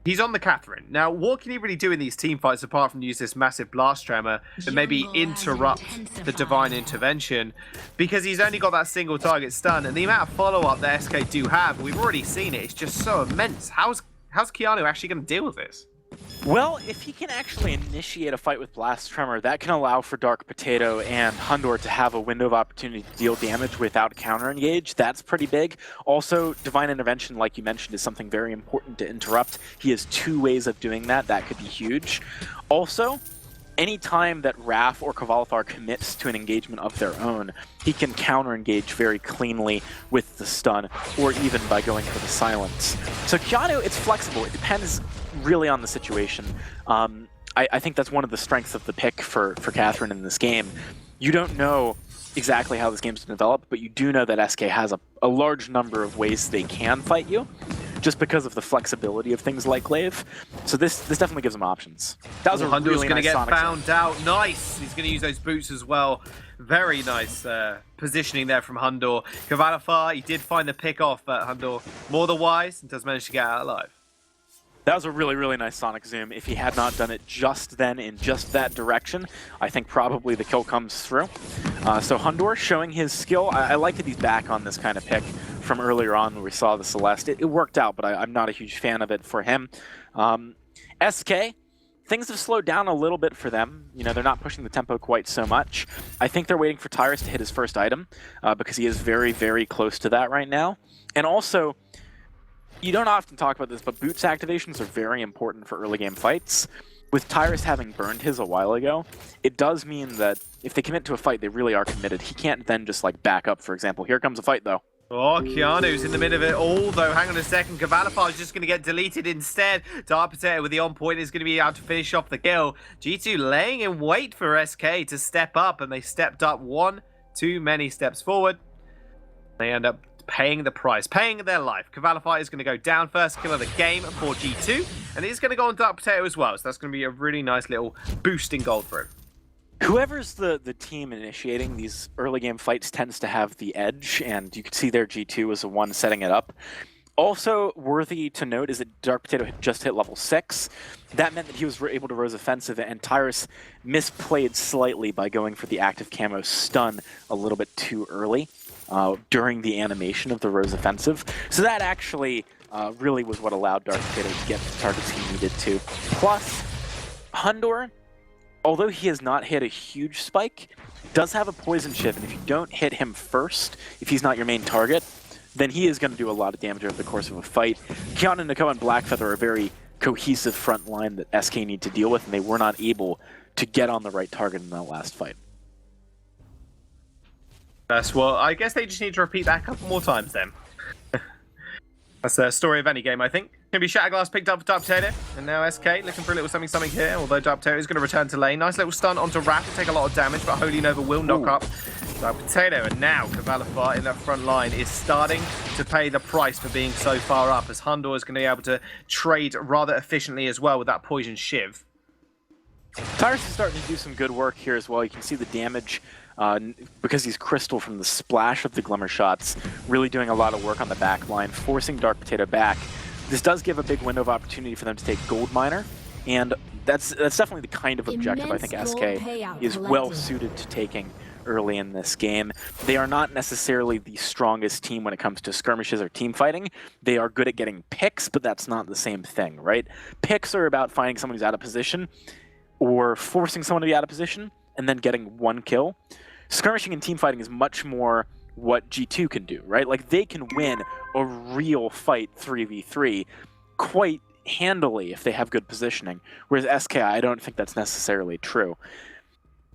He's on the Catherine. Now, what can he really do in these team fights apart from use this massive blast tremor and maybe interrupt the divine intervention? Because he's only got that single target stun, and the amount of follow-up that SK do have, we've already seen it, it's just so immense. How's Keanu actually going to deal with this? Well, if he can actually initiate a fight with Blast Tremor, that can allow for Dark Potato and Hundor to have a window of opportunity to deal damage without counter-engage. That's pretty big. Also, Divine Intervention, like you mentioned, is something very important to interrupt. He has 2 ways of doing that. That could be huge. Also, any time that Raph or Cavalifar commits to an engagement of their own, he can counter-engage very cleanly with the stun, or even by going for the silence. So Keanu, it's flexible. It depends really on the situation. I think that's one of the strengths of the pick for Catherine in this game. You don't know exactly how this game's developed, but you do know that SK has a large number of ways they can fight you, just because of the flexibility of things like Glaive. So this definitely gives them options. That was a really nice get Sonic found zone. out. Nice. He's going to use those boots as well. Very nice positioning there from Hundor. Cavalifar, he did find the pick off, but Hundor more than wise and does manage to get out alive. That was a really, really nice Sonic Zoom. If he had not done it just then in just that direction, I think probably the kill comes through. So Hundor showing his skill. I like that he's back on this kind of pick from earlier on when we saw the Celeste. It worked out, but I'm not a huge fan of it for him. SK, things have slowed down a little bit for them. You know, they're not pushing the tempo quite so much. I think they're waiting for Tyrus to hit his first item because he is very, very close to that right now. And also, you don't often talk about this, but boots activations are very important for early game fights. With Tyrus having burned his a while ago, it does mean that if they commit to a fight, they really are committed. He can't then just like back up, for example. Here comes a fight though. Oh, Keanu's in the middle of it all, though. Hang on a second. Cavalifar is just going to get deleted instead. Dark Potato with the on point is going to be able to finish off the kill. G2 laying in wait for SK to step up, and they stepped up one too many steps forward. They end up paying the price, paying their life. Cavalify is going to go down, first kill of the game for G2, and he's going to go on Dark Potato as well, so that's going to be a really nice little boost in gold for him. Whoever's the team initiating these early game fights tends to have the edge, and you can see there G2 was the one setting it up. Also worthy to note is that Dark Potato had just hit level 6. That meant that he was able to Rose offensive, and Tyrus misplayed slightly by going for the active camo stun a little bit too early during the animation of the Rose offensive. So that actually really was what allowed Dark Potato to get the targets he needed to. Plus, Hundor, although he has not hit a huge spike, does have a poison shiv, and if you don't hit him first, if he's not your main target, then he is going to do a lot of damage over the course of a fight. Kiana, Nako, and Blackfeather are a very cohesive front line that SK need to deal with, and they were not able to get on the right target in that last fight. Well, I guess they just need to repeat that a couple more times then. That's the story of any game, I think. Going to be Shatterglass picked up for Dark Potato, and now SK looking for a little something here, although Dark Potato is going to return to lane. Nice little stun onto Raph to take a lot of damage, but Holy Nova will knock up Dark Potato, and now Cavalifar in that front line is starting to pay the price for being so far up, as Hundor is going to be able to trade rather efficiently as well with that poison shiv. Tyrus is starting to do some good work here as well. You can see the damage because he's Crystal from the splash of the Glimmer shots, really doing a lot of work on the back line, forcing Dark Potato back. This does give a big window of opportunity for them to take Gold Miner, and that's definitely the kind of objective I think SK is well suited to taking early in this game. They are not necessarily the strongest team when it comes to skirmishes or team fighting. They are good at getting picks, but that's not the same thing, right? Picks are about finding someone who's out of position or forcing someone to be out of position and then getting one kill. Skirmishing and team fighting is much more what G2 can do, right? Like, they can win a real fight 3v3 quite handily if they have good positioning, whereas SK, I don't think that's necessarily true.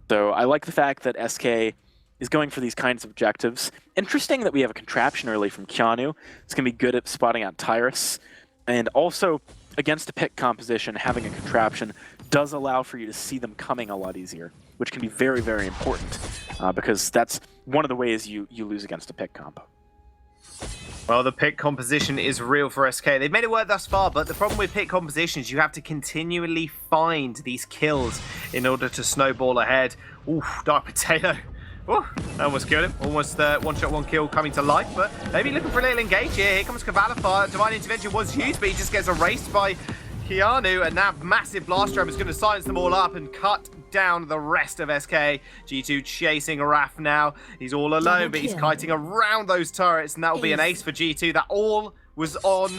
So I like the fact that SK is going for these kinds of objectives. Interesting that we have a contraption early from Keanu. It's going to be good at spotting out Tyrus. And also, against a pick composition, having a contraption does allow for you to see them coming a lot easier, which can be very, very important, because that's one of the ways you lose against a pick comp. Well, the pick composition is real for SK. They've made it work thus far, but the problem with pick compositions, you have to continually find these kills in order to snowball ahead. Oof, Dark Potato. Ooh, that almost killed him. Almost one shot, one kill coming to life, but maybe looking for a little engage here. Here comes Cavalifar. Divine Intervention was huge, but he just gets erased by Keanu, and that massive blast drum is going to silence them all up and cut down the rest of SK. G2 chasing Raph now. He's all alone, but he's kiting around those turrets, and that will be an ace for G2. That all was on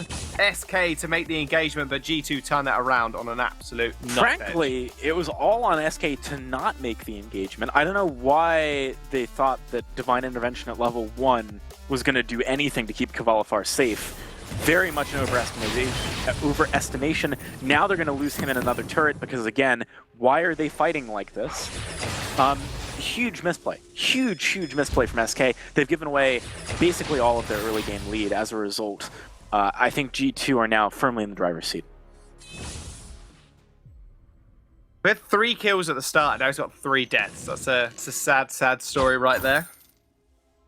SK to make the engagement, but G2 turned that around on an absolute nutmeg. Frankly, it was all on SK to not make the engagement. I don't know why they thought that Divine Intervention at level 1 was going to do anything to keep Cavalifar safe. Very much an overestimation. Now they're going to lose him in another turret because, again, why are they fighting like this? Huge misplay. Huge misplay from SK. They've given away basically all of their early game lead as a result. I think G2 are now firmly in the driver's seat. We had 3 kills at the start, now he's got 3 deaths. That's a sad story right there.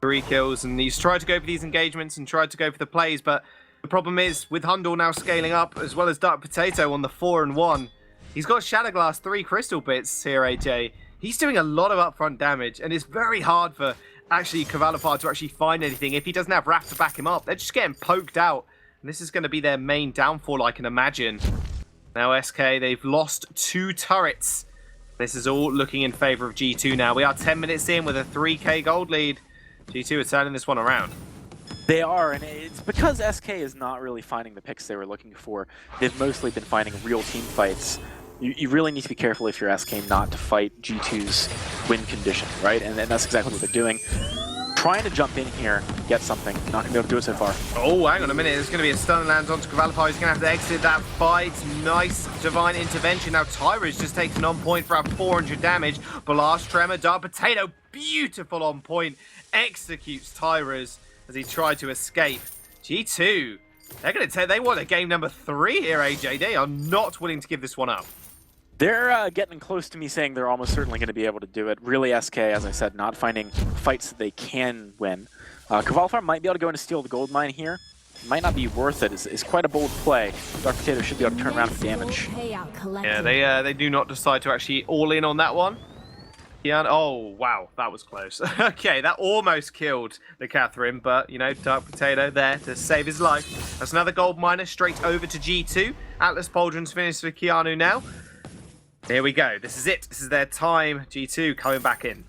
3 kills, and he's tried to go for these engagements and tried to go for the plays, but the problem is, with Hundal now scaling up, as well as Dark Potato on the 4 and 1, he's got Shatterglass, 3 crystal bits here, AJ. He's doing a lot of upfront damage, and it's very hard for actually Cavalifar to actually find anything if he doesn't have Raph to back him up. They're just getting poked out, and this is going to be their main downfall, I can imagine. Now SK, they've lost 2 turrets. This is all looking in favor of G2 now. We are 10 minutes in with a 3k gold lead. G2 are turning this one around. They are, and it's because SK is not really finding the picks they were looking for. They've mostly been finding real team fights. You really need to be careful if you're SK not to fight G2's win condition, right? And that's exactly what they're doing. Trying to jump in here, get something. Not going to be able to do it so far. Oh, hang on a minute. There's going to be a stun lands onto Cavalifar. He's going to have to exit that fight. Nice Divine Intervention. Now Tyra's just takes an on point for about 400 damage. Blast Tremor, Dark Potato, beautiful on point. Executes Tyra's as he tried to escape. G2, they want a game number 3 here, AJ. They are not willing to give this one up. They're getting close to me saying they're almost certainly going to be able to do it. Really, SK, as I said, not finding fights that they can win. Cavalifar might be able to go into steal the gold mine here. Might not be worth it. It's quite a bold play. Dark Potato should be able to turn around for damage. Yeah, they do not decide to actually all in on that one. Oh, wow, that was close. Okay, that almost killed the Catherine, but, you know, Dark Potato there to save his life. That's another gold miner straight over to G2. Atlas Pauldron's finished for Keanu now. Here we go. This is it. This is their time. G2 coming back in.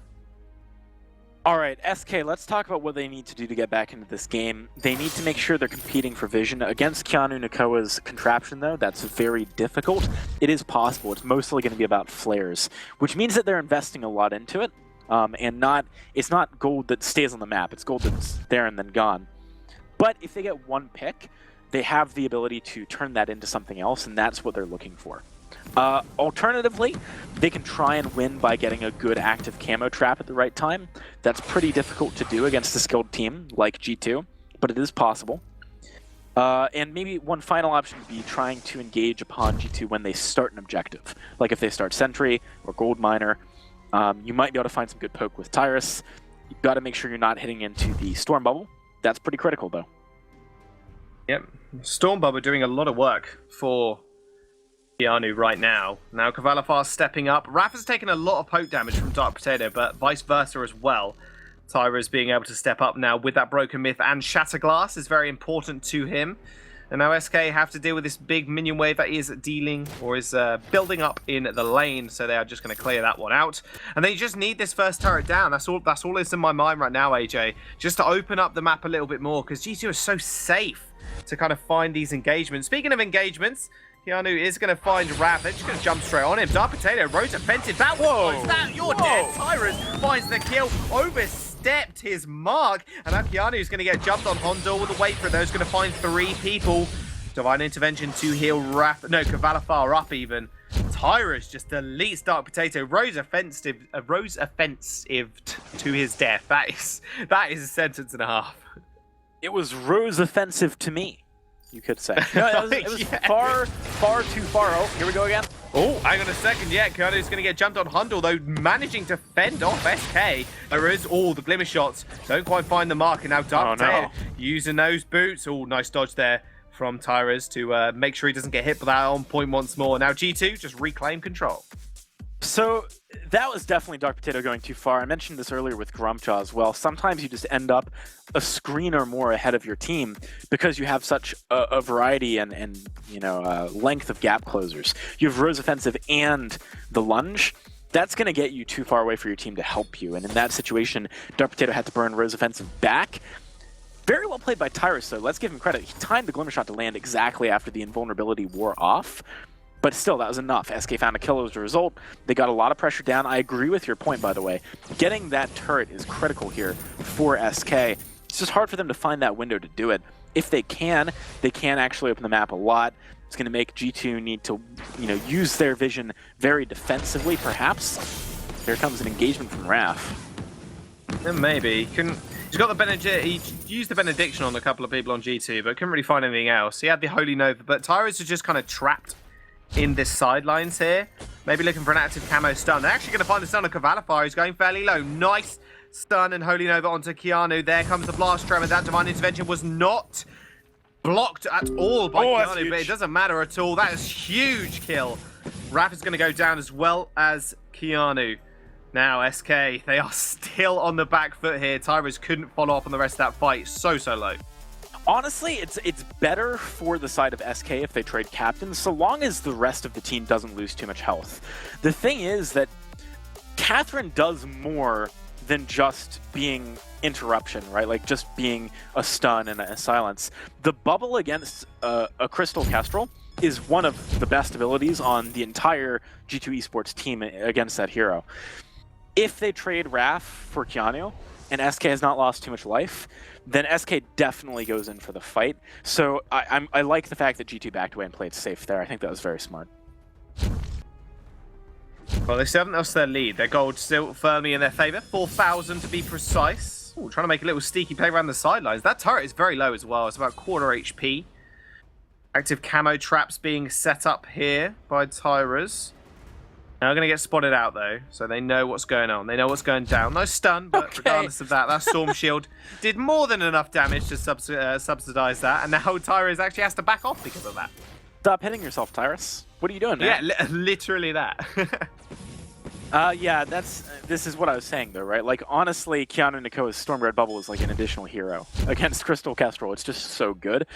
All right, SK, let's talk about what they need to do to get back into this game. They need to make sure they're competing for vision. Against Keanu Nakoa's contraption, though, that's very difficult. It is possible. It's mostly going to be about flares, which means that they're investing a lot into it. And it's not gold that stays on the map. It's gold that's there and then gone. But if they get one pick, they have the ability to turn that into something else, and that's what they're looking for. Alternatively, they can try and win by getting a good active camo trap at the right time. That's pretty difficult to do against a skilled team like G2, but it is possible. And maybe one final option would be trying to engage upon G2 when they start an objective. Like if they start Sentry or Gold Miner, you might be able to find some good poke with Tyrus. You've got to make sure you're not hitting into the Storm Bubble. That's pretty critical, though. Yep, Storm Bubble doing a lot of work for Keanu right now. Now Cavalifar stepping up. Raph has taken a lot of poke damage from Dark Potato, but vice versa as well. Tyra is being able to step up now with that Broken Myth, and Shatterglass is very important to him. And now SK have to deal with this big minion wave that is dealing, or is building up in the lane, so they are just going to clear that one out. And they just need this first turret down. That's all that's in my mind right now, AJ. Just to open up the map a little bit more, because G2 is so safe to kind of find these engagements. Speaking of engagements, Keanu is going to find Raph. They're just going to jump straight on him. Dark Potato, Rose offensive. That was that. You're dead. Tyrus finds the kill. Overstepped his mark. And now Keanu is going to get jumped on Hondo all the way for it. They're going to find 3 people. Divine Intervention to heal Cavalifar up even. Tyrus just deletes Dark Potato. Rose offensive to his death. That is a sentence and a half. It was Rose offensive to me, you could say. No, it was far too far. Oh, here we go again. Oh, hang on a second. Yeah, Keanu's going to get jumped on Hundle, though, managing to fend off SK. There is all the glimmer shots. Don't quite find the mark. And now Dark Potato using those boots. Oh, nice dodge there from Tyrus to make sure he doesn't get hit by that on point once more. Now G2 just reclaim control. So that was definitely Dark Potato going too far. I mentioned this earlier with Grumpjaw as well. Sometimes you just end up a screen or more ahead of your team because you have such a variety and length of gap closers. You have Rose Offensive and the Lunge. That's going to get you too far away for your team to help you. And in that situation, Dark Potato had to burn Rose Offensive back. Very well played by Tyrus, though. Let's give him credit. He timed the Glimmer Shot to land exactly after the invulnerability wore off. But still, that was enough. SK found a kill as a result. They got a lot of pressure down. I agree with your point, by the way. Getting that turret is critical here for SK. It's just hard for them to find that window to do it. If they can actually open the map a lot. It's going to make G2 need to, use their vision very defensively, perhaps. Here comes an engagement from Raf. Maybe. He's got the he used the benediction on a couple of people on G2, but couldn't really find anything else. He had the Holy Nova, but Tyrus is just kind of trapped in this sidelines here. Maybe looking for an active camo stun. They're actually going to find the stun of Cavalifar, who's going fairly low. Nice stun and Holy Nova onto Keanu. There comes the blast tremor. That Divine Intervention was not blocked at all by Keanu, but it doesn't matter at all. That is huge kill. Raf is going to go down as well as Keanu. Now, SK, they are still on the back foot here. Tyrus couldn't follow up on the rest of that fight. So low. Honestly, it's better for the side of SK if they trade captains, so long as the rest of the team doesn't lose too much health. The thing is that Catherine does more than just being interruption, right? Like just being a stun and a silence. The bubble against a Crystal Kestrel is one of the best abilities on the entire G2 Esports team against that hero. If they trade Raf for Keanu, and SK has not lost too much life, then SK definitely goes in for the fight. So I like the fact that G2 backed away and played safe there. I think that was very smart. Well, they still haven't lost their lead. Their gold still firmly in their favor. 4,000 to be precise. Ooh, trying to make a little sneaky play around the sidelines. That turret is very low as well. It's about quarter HP. Active camo traps being set up here by Tyrus. Now going to get spotted out, though, so they know what's going on. They know what's going down. No stun, but regardless of that Storm Shield did more than enough damage to subsidize that, and now Tyrus actually has to back off because of that. Stop hitting yourself, Tyrus. What are you doing, man? Yeah, literally that. Yeah, this is what I was saying, though, right? Like, honestly, Keanu Nakoa's Stormguard Bubble is like an additional hero against Crystal Kestrel. It's just so good.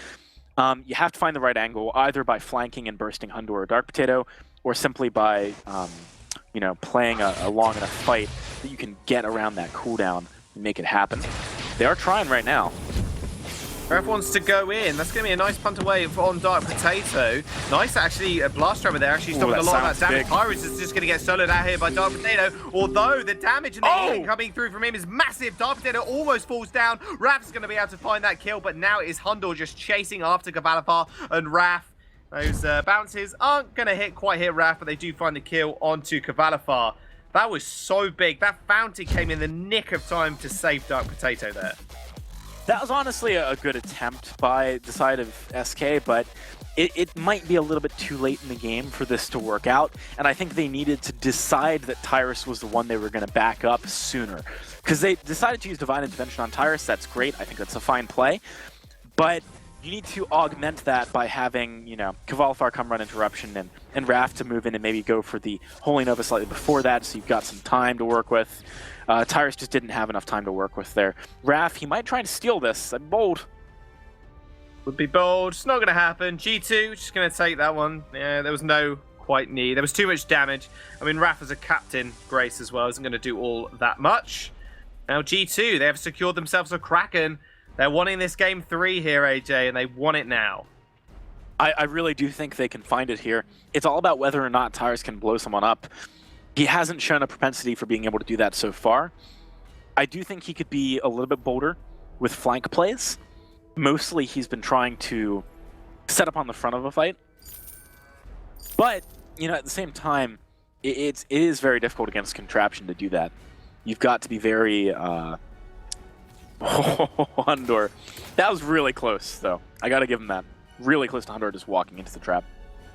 You have to find the right angle, either by flanking and bursting Hundor or Dark Potato, or simply by, playing a long enough fight that you can get around that cooldown and make it happen. They are trying right now. Ref wants to go in. That's going to be a nice punt away on Dark Potato. Nice, actually, a blast tremor there. Actually stopping a lot of that damage. Tyrus is just going to get soloed out here by Dark Potato. Although the damage and the healing coming through from him is massive. Dark Potato almost falls down. Raf's going to be able to find that kill, but now it is Hundor just chasing after Cavalifar and Raf. Those bounces aren't going to quite hit Raf, but they do find the kill onto Cavalifar. That was so big. That fountain came in the nick of time to save Dark Potato there. That was honestly a good attempt by the side of SK, but it might be a little bit too late in the game for this to work out, and I think they needed to decide that Tyrus was the one they were going to back up sooner. Because they decided to use Divine Intervention on Tyrus. That's great. I think that's a fine play. But you need to augment that by having, Cavalifar come run interruption and Raf to move in and maybe go for the Holy Nova slightly before that, so you've got some time to work with. Tyrus just didn't have enough time to work with there. Raf, he might try to steal this. I'm bold. Would be bold. It's not going to happen. G2 just going to take that one. Yeah, there was no quite need. There was too much damage. I mean, Raf as a captain, Grace as well, isn't going to do all that much. Now G2, they have secured themselves a Kraken. They're wanting this game 3 here, AJ, and they want it now. I really do think they can find it here. It's all about whether or not Tyrus can blow someone up. He hasn't shown a propensity for being able to do that so far. I do think he could be a little bit bolder with flank plays. Mostly he's been trying to set up on the front of a fight. But, you know, at the same time, it is very difficult against Contraption to do that. You've got to be very... Hundor. That was really close, though. I gotta give him that. Really close to Hundor just walking into the trap.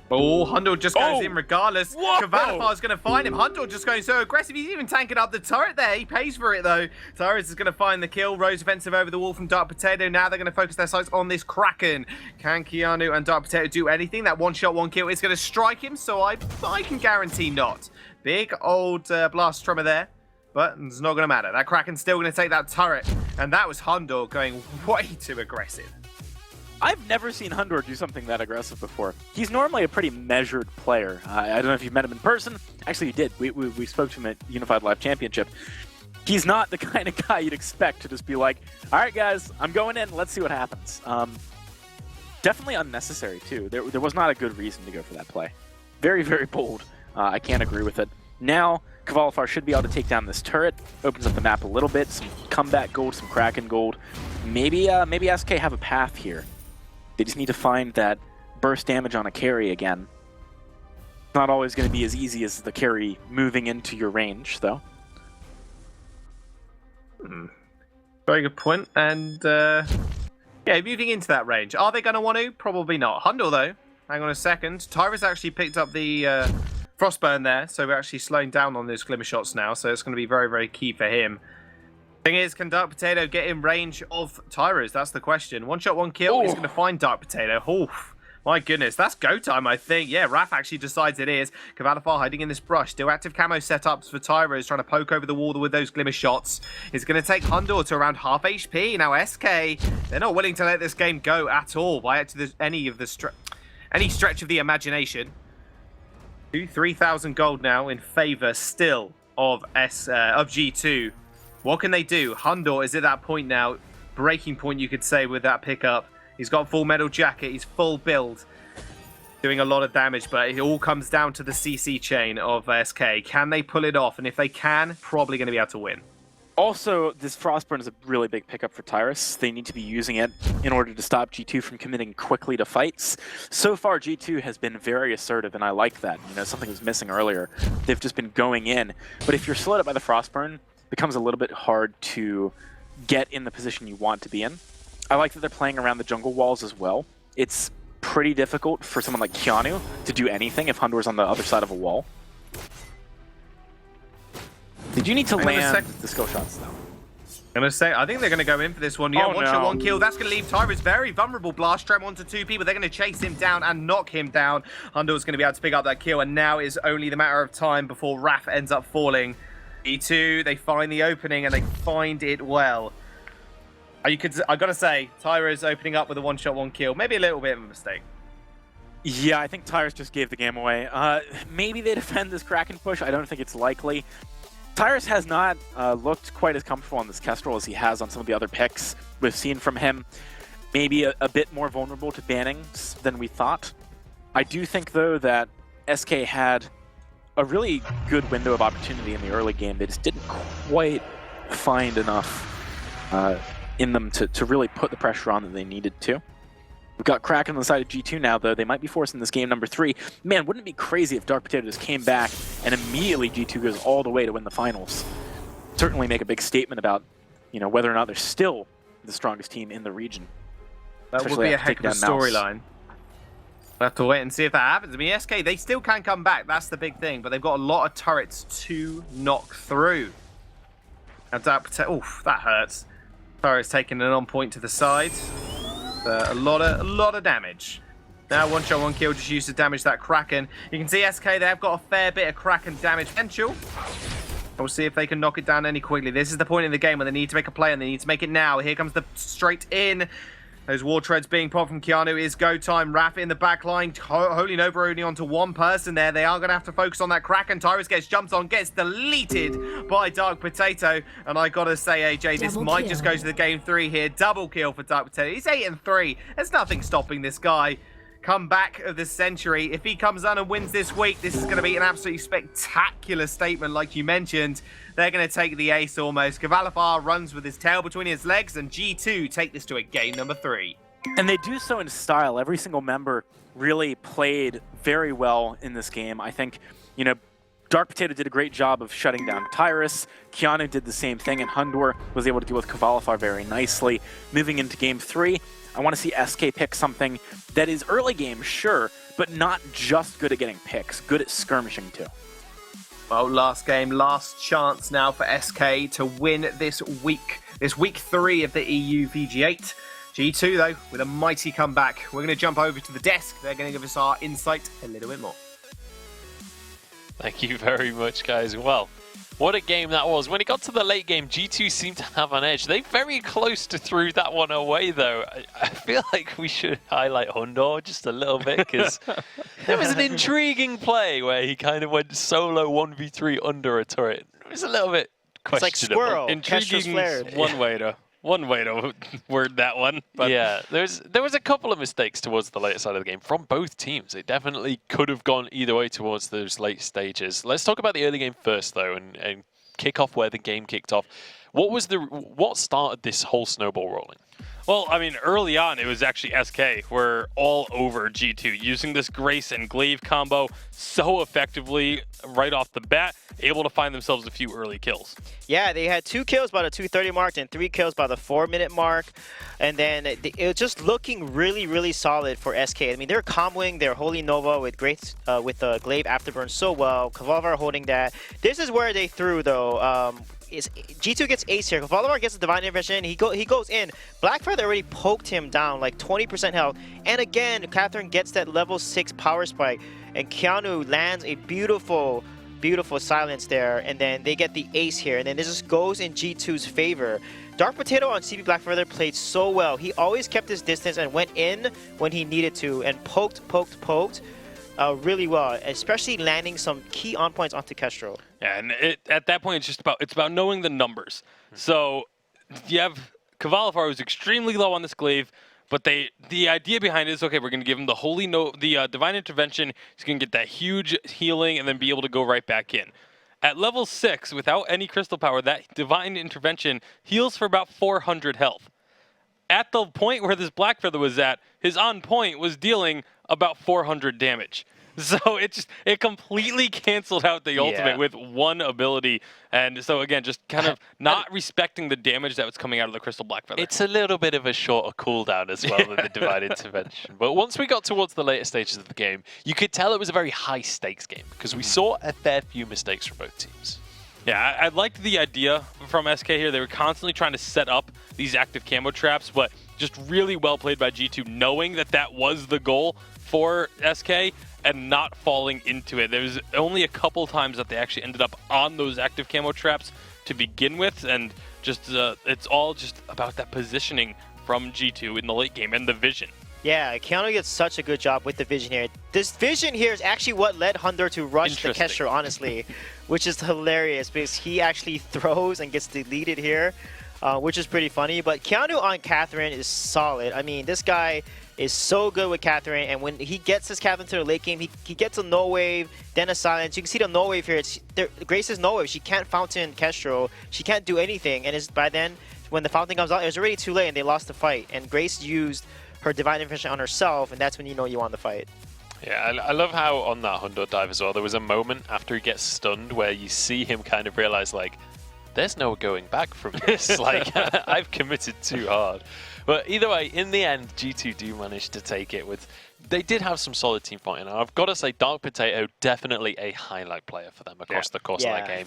Oh, Hundor just goes in regardless. Kavalifar's going to find him. Hundor just going so aggressive. He's even tanking up the turret there. He pays for it, though. Tyrus is going to find the kill. Rose offensive over the wall from Dark Potato. Now they're going to focus their sights on this Kraken. Can Keanu and Dark Potato do anything? That one-shot, one-kill is going to strike him, so I can guarantee not. Big old blast tremor there. But it's not going to matter. That Kraken's still going to take that turret. And that was Hundor going way too aggressive. I've never seen Hundor do something that aggressive before. He's normally a pretty measured player. I don't know if you've met him in person. Actually, you did. We spoke to him at Unified Live Championship. He's not the kind of guy you'd expect to just be like, all right, guys, I'm going in. Let's see what happens. Definitely unnecessary, too. There was not a good reason to go for that play. Very, very bold. I can't agree with it. Now, Kvalifar should be able to take down this turret. Opens up the map a little bit. Some comeback gold, some Kraken gold. Maybe SK have a path here. They just need to find that burst damage on a carry again. It's not always going to be as easy as the carry moving into your range, though. Very good point. And, yeah, moving into that range. Are they going to want to? Probably not. Hundor, though. Hang on a second. Tyrus actually picked up the Frostburn there, so we're actually slowing down on those Glimmer shots now, so it's going to be very, very key for him. Thing is, can Dark Potato get in range of Tyrus? That's the question. One shot, one kill. He's going to find Dark Potato. Oof. My goodness, that's go time, I think. Yeah, Raph actually decides it is. Kvalifar hiding in this brush. Still active camo setups for Tyrus, trying to poke over the wall with those Glimmer shots. It's going to take Hundor to around half HP. Now, SK, they're not willing to let this game go at all by any stretch of the imagination. 3,000 gold now in favor still of G2. What can they do? Hundor is at that point now, breaking point you could say with that pickup. He's got full metal jacket, he's full build, doing a lot of damage, but it all comes down to the CC chain of SK. Can they pull it off? And if they can, probably going to be able to win. Also, this Frostburn is a really big pickup for Tyrus. They need to be using it in order to stop G2 from committing quickly to fights. So far, G2 has been very assertive, and I like that. You know, something was missing earlier. They've just been going in. But if you're slowed up by the Frostburn, it becomes a little bit hard to get in the position you want to be in. I like that they're playing around the jungle walls as well. It's pretty difficult for someone like Keanu to do anything if Hundor's on the other side of a wall. Did you need to land the skill shots, though? I'm going to say, I think they're going to go in for this one. Yeah, one shot, one kill. That's going to leave Tyrus very vulnerable. Blast Trem onto two people. They're going to chase him down and knock him down. Hundor's going to be able to pick up that kill, and now is only the matter of time before Raph ends up falling. E2, they find the opening, and they find it well. I got to say, Tyrus opening up with a one shot, one kill. Maybe a little bit of a mistake. Yeah, I think Tyrus just gave the game away. Maybe they defend this Kraken push. I don't think it's likely. Tyrus has not looked quite as comfortable on this Kestrel as he has on some of the other picks we've seen from him. Maybe a bit more vulnerable to bannings than we thought. I do think, though, that SK had a really good window of opportunity in the early game. They just didn't quite find enough in them to really put the pressure on that they needed to. We've got Kraken on the side of G2 now, though. They might be forcing this game number 3. Man, wouldn't it be crazy if Dark Potato just came back and immediately G2 goes all the way to win the finals? Certainly make a big statement about, you know, whether or not they're still the strongest team in the region. That would be a heck of a storyline. We'll have to wait and see if that happens. I mean, SK, they still can come back. That's the big thing. But they've got a lot of turrets to knock through. Now, Dark Potato... Oof, that hurts. Tyrus taking an on point to the side. A lot of damage. Now, one shot, one kill, just used to damage that Kraken. You can see SK, they've got a fair bit of Kraken damage potential. We'll see if they can knock it down any quickly. This is the point in the game where they need to make a play, and they need to make it now. Here comes the straight in. Those war treads being popped from Keanu is go time. Raph in the back line. Holy Nova only onto one person there. They are going to have to focus on that Kraken. Tyrus gets jumped on, gets deleted by Dark Potato. And I got to say, AJ, this might just go to the game 3 here. Double kill for Dark Potato. He's 8-3. There's nothing stopping this guy. Comeback of the century. If he comes on and wins this week, this is going to be an absolutely spectacular statement, like you mentioned. They're going to take the ace almost. Kvalifar runs with his tail between his legs, and G2 take this to a game number 3. And they do so in style. Every single member really played very well in this game. I think, you know, Dark Potato did a great job of shutting down Tyrus. Keanu did the same thing, and Hundor was able to deal with Kvalifar very nicely. Moving into Game 3, I want to see SK pick something that is early game, sure, but not just good at getting picks, good at skirmishing too. Well, last game, last chance now for SK to win this week 3 of the EU VG8. G2, though, with a mighty comeback. We're going to jump over to the desk. They're going to give us our insight a little bit more. Thank you very much, guys. Well, what a game that was. When it got to the late game, G2 seemed to have an edge. They very close to threw that one away, though. I feel like we should highlight Hundor just a little bit, because there was an intriguing play where he kind of went solo 1v3 under a turret. It was a little bit questionable. It's like Squirrel. Intriguing one way to word that one. But yeah, there was a couple of mistakes towards the later side of the game from both teams. It definitely could have gone either way towards those late stages. Let's talk about the early game first, though, and kick off where the game kicked off. What started this whole snowball rolling? Well, I mean, early on, it was actually SK were all over G2, using this Grace and Glaive combo so effectively right off the bat, able to find themselves a few early kills. Yeah, they had 2 kills by the 2:30 mark and 3 kills by the 4-minute mark. And then it was just looking really, really solid for SK. I mean, they're comboing their Holy Nova with Grace, with the Glaive Afterburn so well. Kvalifar holding that. This is where they threw, though. G2 gets ace here. Kvalifar gets a Divine Intervention. He goes in. Black Feather already poked him down, like 20% health. And again, Catherine gets that level 6 power spike. And Keanu lands a beautiful silence there, and then they get the ace here, and then this just goes in G2's favor. Dark Potato on CB Black Feather played so well. He always kept his distance and went in when he needed to, and poked really well, especially landing some key on points onto Kestrel. Yeah, and at that point, it's about knowing the numbers. So you have Kvalifar, who's extremely low on this Glaive. But the idea behind it is, okay, we're going to give him the Divine Intervention. He's going to get that huge healing and then be able to go right back in. At level 6, without any crystal power, that Divine Intervention heals for about 400 health. At the point where this Black Feather was at, his on point was dealing about 400 damage. So it completely canceled out the ultimate with one ability. And so again, just kind of not respecting the damage that was coming out of the Crystal Black Feather. It's a little bit of a shorter cooldown as well than the Divine Intervention. But once we got towards the later stages of the game, you could tell it was a very high stakes game, because we saw a fair few mistakes from both teams. Yeah, I liked the idea from SK here. They were constantly trying to set up these active camo traps, but just really well played by G2, knowing that was the goal for SK and not falling into it. There was only a couple times that they actually ended up on those active camo traps to begin with, and just it's all just about that positioning from G2 in the late game and the vision. Yeah, Keanu gets such a good job with the vision here. This vision here is actually what led Hundor to rush the Kesher, honestly, which is hilarious because he actually throws and gets deleted here, which is pretty funny. But Keanu on Catherine is solid. I mean, this guy is so good with Catherine, and when he gets his Catherine to the late game, he gets a no wave, then a silence. You can see the no wave here. Grace's no wave. She can't fountain Kestrel. She can't do anything, and by then, when the fountain comes out, it was already too late, and they lost the fight. And Grace used her Divine Intervention on herself, and that's when you know you won the fight. Yeah, I love how on that Hundor dive as well, there was a moment after he gets stunned where you see him kind of realize, like, there's no going back from this. Like, I've committed too hard. But either way, in the end, G2 do manage to take it with... They did have some solid team fighting. I've got to say, Dark Potato, definitely a highlight player for them across the course of that game.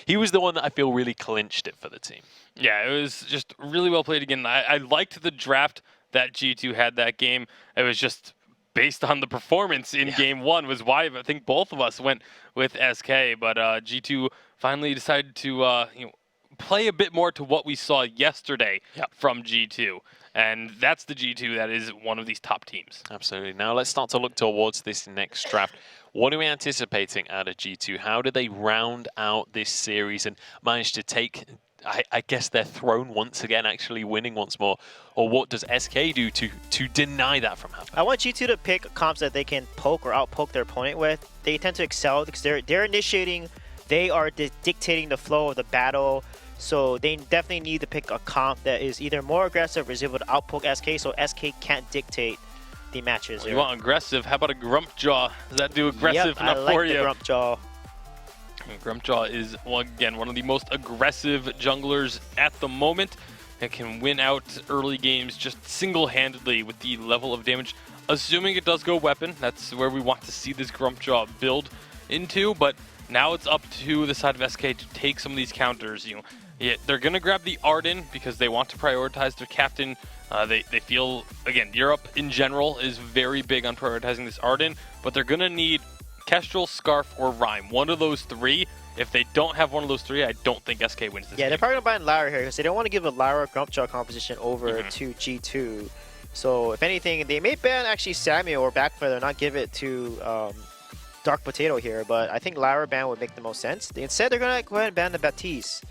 He was the one that I feel really clinched it for the team. Yeah, it was just really well played again. I liked the draft that G2 had that game. It was just based on the performance in game 1 was why I think both of us went with SK. But G2 finally decided to play a bit more to what we saw yesterday from G2. And that's the G2 that is one of these top teams. Absolutely. Now let's start to look towards this next draft. What are we anticipating out of G2? How did they round out this series and manage to take, I guess, their throne once again, actually winning once more? Or what does SK do to deny that from happening? I want G2 to pick comps that they can poke or out-poke their opponent with. They tend to excel because they're initiating, they are dictating the flow of the battle. So they definitely need to pick a comp that is either more aggressive or is able to outpoke SK, so SK can't dictate the matches. You want aggressive? How about a Grumpjaw? Does that do aggressive enough I like for the you? Grumpjaw. Grumpjaw is, well, again, one of the most aggressive junglers at the moment. It can win out early games just single-handedly with the level of damage. Assuming it does go weapon, that's where we want to see this Grumpjaw build into. But now it's up to the side of SK to take some of these counters. They're going to grab the Arden because they want to prioritize their captain. They feel, again, Europe in general is very big on prioritizing this Arden, but they're going to need Kestrel, Scarf, or Rhyme. One of those three. If they don't have one of those three, I don't think SK wins this game. They're probably going to ban Lara here because they don't want to give a Lara Grumpjaw composition over to G2. So if anything, they may ban actually Samuel or Backfeather, not give it to Dark Potato here, but I think Lara ban would make the most sense. Instead, they're going to go ahead and ban the Baptiste.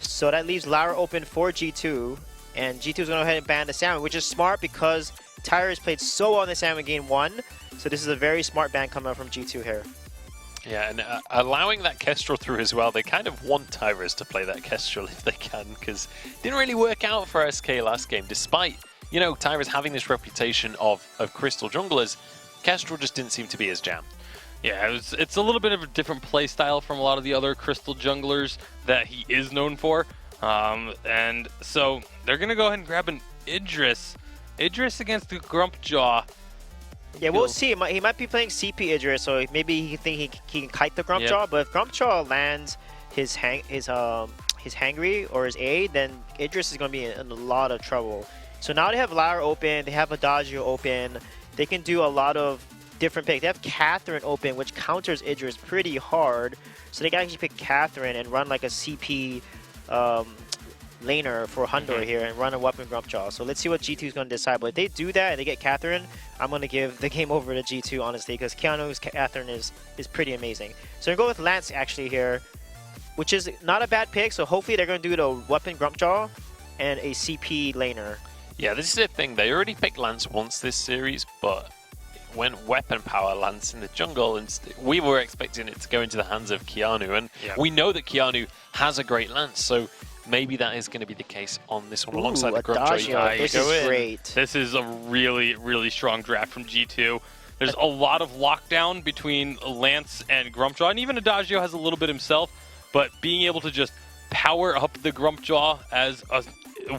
So that leaves Lara open for G2, and G2 is going to go ahead and ban the Samuel, which is smart because Tyrus played so well in the Samuel game 1. So this is a very smart ban coming out from G2 here. Yeah, and allowing that Kestrel through as well, they kind of want Tyrus to play that Kestrel if they can, because it didn't really work out for SK last game, despite, Tyrus having this reputation of crystal junglers. Kestrel just didn't seem to be his jam. Yeah, it's a little bit of a different play style from a lot of the other crystal junglers that he is known for. And so they're going to go ahead and grab an Idris. Idris against the Grumpjaw. Yeah, we'll see. He might be playing CP Idris, so maybe he think he can kite the Grumpjaw. But if Grumpjaw lands his Hangry or his A, then Idris is going to be in a lot of trouble. So now they have Lara open, they have Adagio open. They can do a lot of different picks. They have Catherine open, which counters Idris pretty hard. So they can actually pick Catherine and run like a CP laner for Hundor here and run a weapon Grumpjaw. So let's see what G2 is going to decide. But if they do that and they get Catherine, I'm going to give the game over to G2, honestly, because Keanu's Catherine is pretty amazing. So I'm going to go with Lance actually here, which is not a bad pick. So hopefully they're going to do the weapon Grumpjaw and a CP laner. Yeah, this is the thing. They already picked Lance once this series, but when weapon power Lance in the jungle, and we were expecting it to go into the hands of Keanu, and we know that Keanu has a great Lance, so maybe that is going to be the case on this one alongside the Grumpjaw. This is great. This is a really, really strong draft from G2. There's a lot of lockdown between Lance and Grumpjaw, and even Adagio has a little bit himself, but being able to just power up the Grumpjaw as a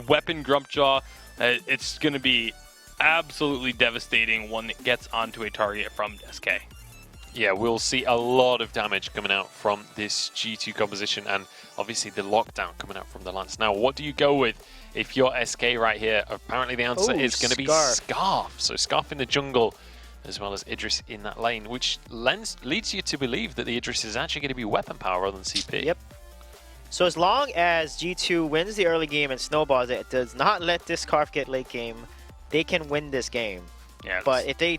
weapon Grumpjaw, it's going to be absolutely devastating when it gets onto a target from SK. Yeah, we'll see a lot of damage coming out from this G2 composition, and obviously the lockdown coming out from the Lance. Now, what do you go with if you're SK right here? Apparently the answer is going to be Scarf. So Scarf in the jungle, as well as Idris in that lane, which leads you to believe that the Idris is actually going to be weapon power rather than CP. Yep. So as long as G2 wins the early game and snowballs it, does not let this Scarf get late game, they can win this game. Yeah, but if they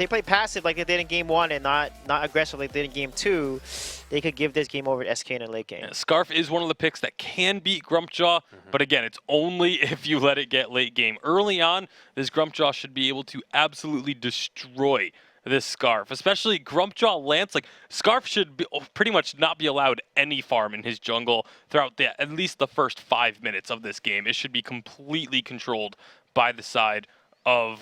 play passive like they did in game 1 and not aggressive like they did in game 2, they could give this game over to SK in a late game. Yeah, Scarf is one of the picks that can beat Grumpjaw, but again, it's only if you let it get late game. Early on, this Grumpjaw should be able to absolutely destroy this Scarf, especially Grumpjaw Lance. Like, Scarf should pretty much not be allowed any farm in his jungle throughout at least the first 5 minutes of this game. It should be completely controlled by the side of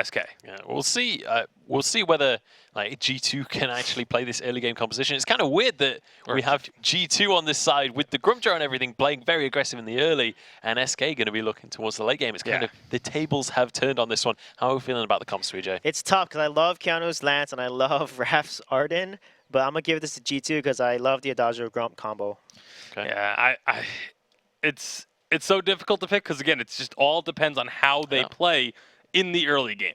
SK. Yeah, we'll see. We'll see whether G2 can actually play this early game composition. It's kind of weird that we have G2 on this side with the Grumpjaw and everything playing very aggressive in the early, and SK going to be looking towards the late game. It's kind of the tables have turned on this one. How are we feeling about the comps, 3J? It's tough because I love Keanu's Lance and I love Raph's Arden, but I'm gonna give this to G2 because I love the Adagio Grump combo. Okay. Yeah, it's so difficult to pick because again, it's just all depends on how they play in the early game.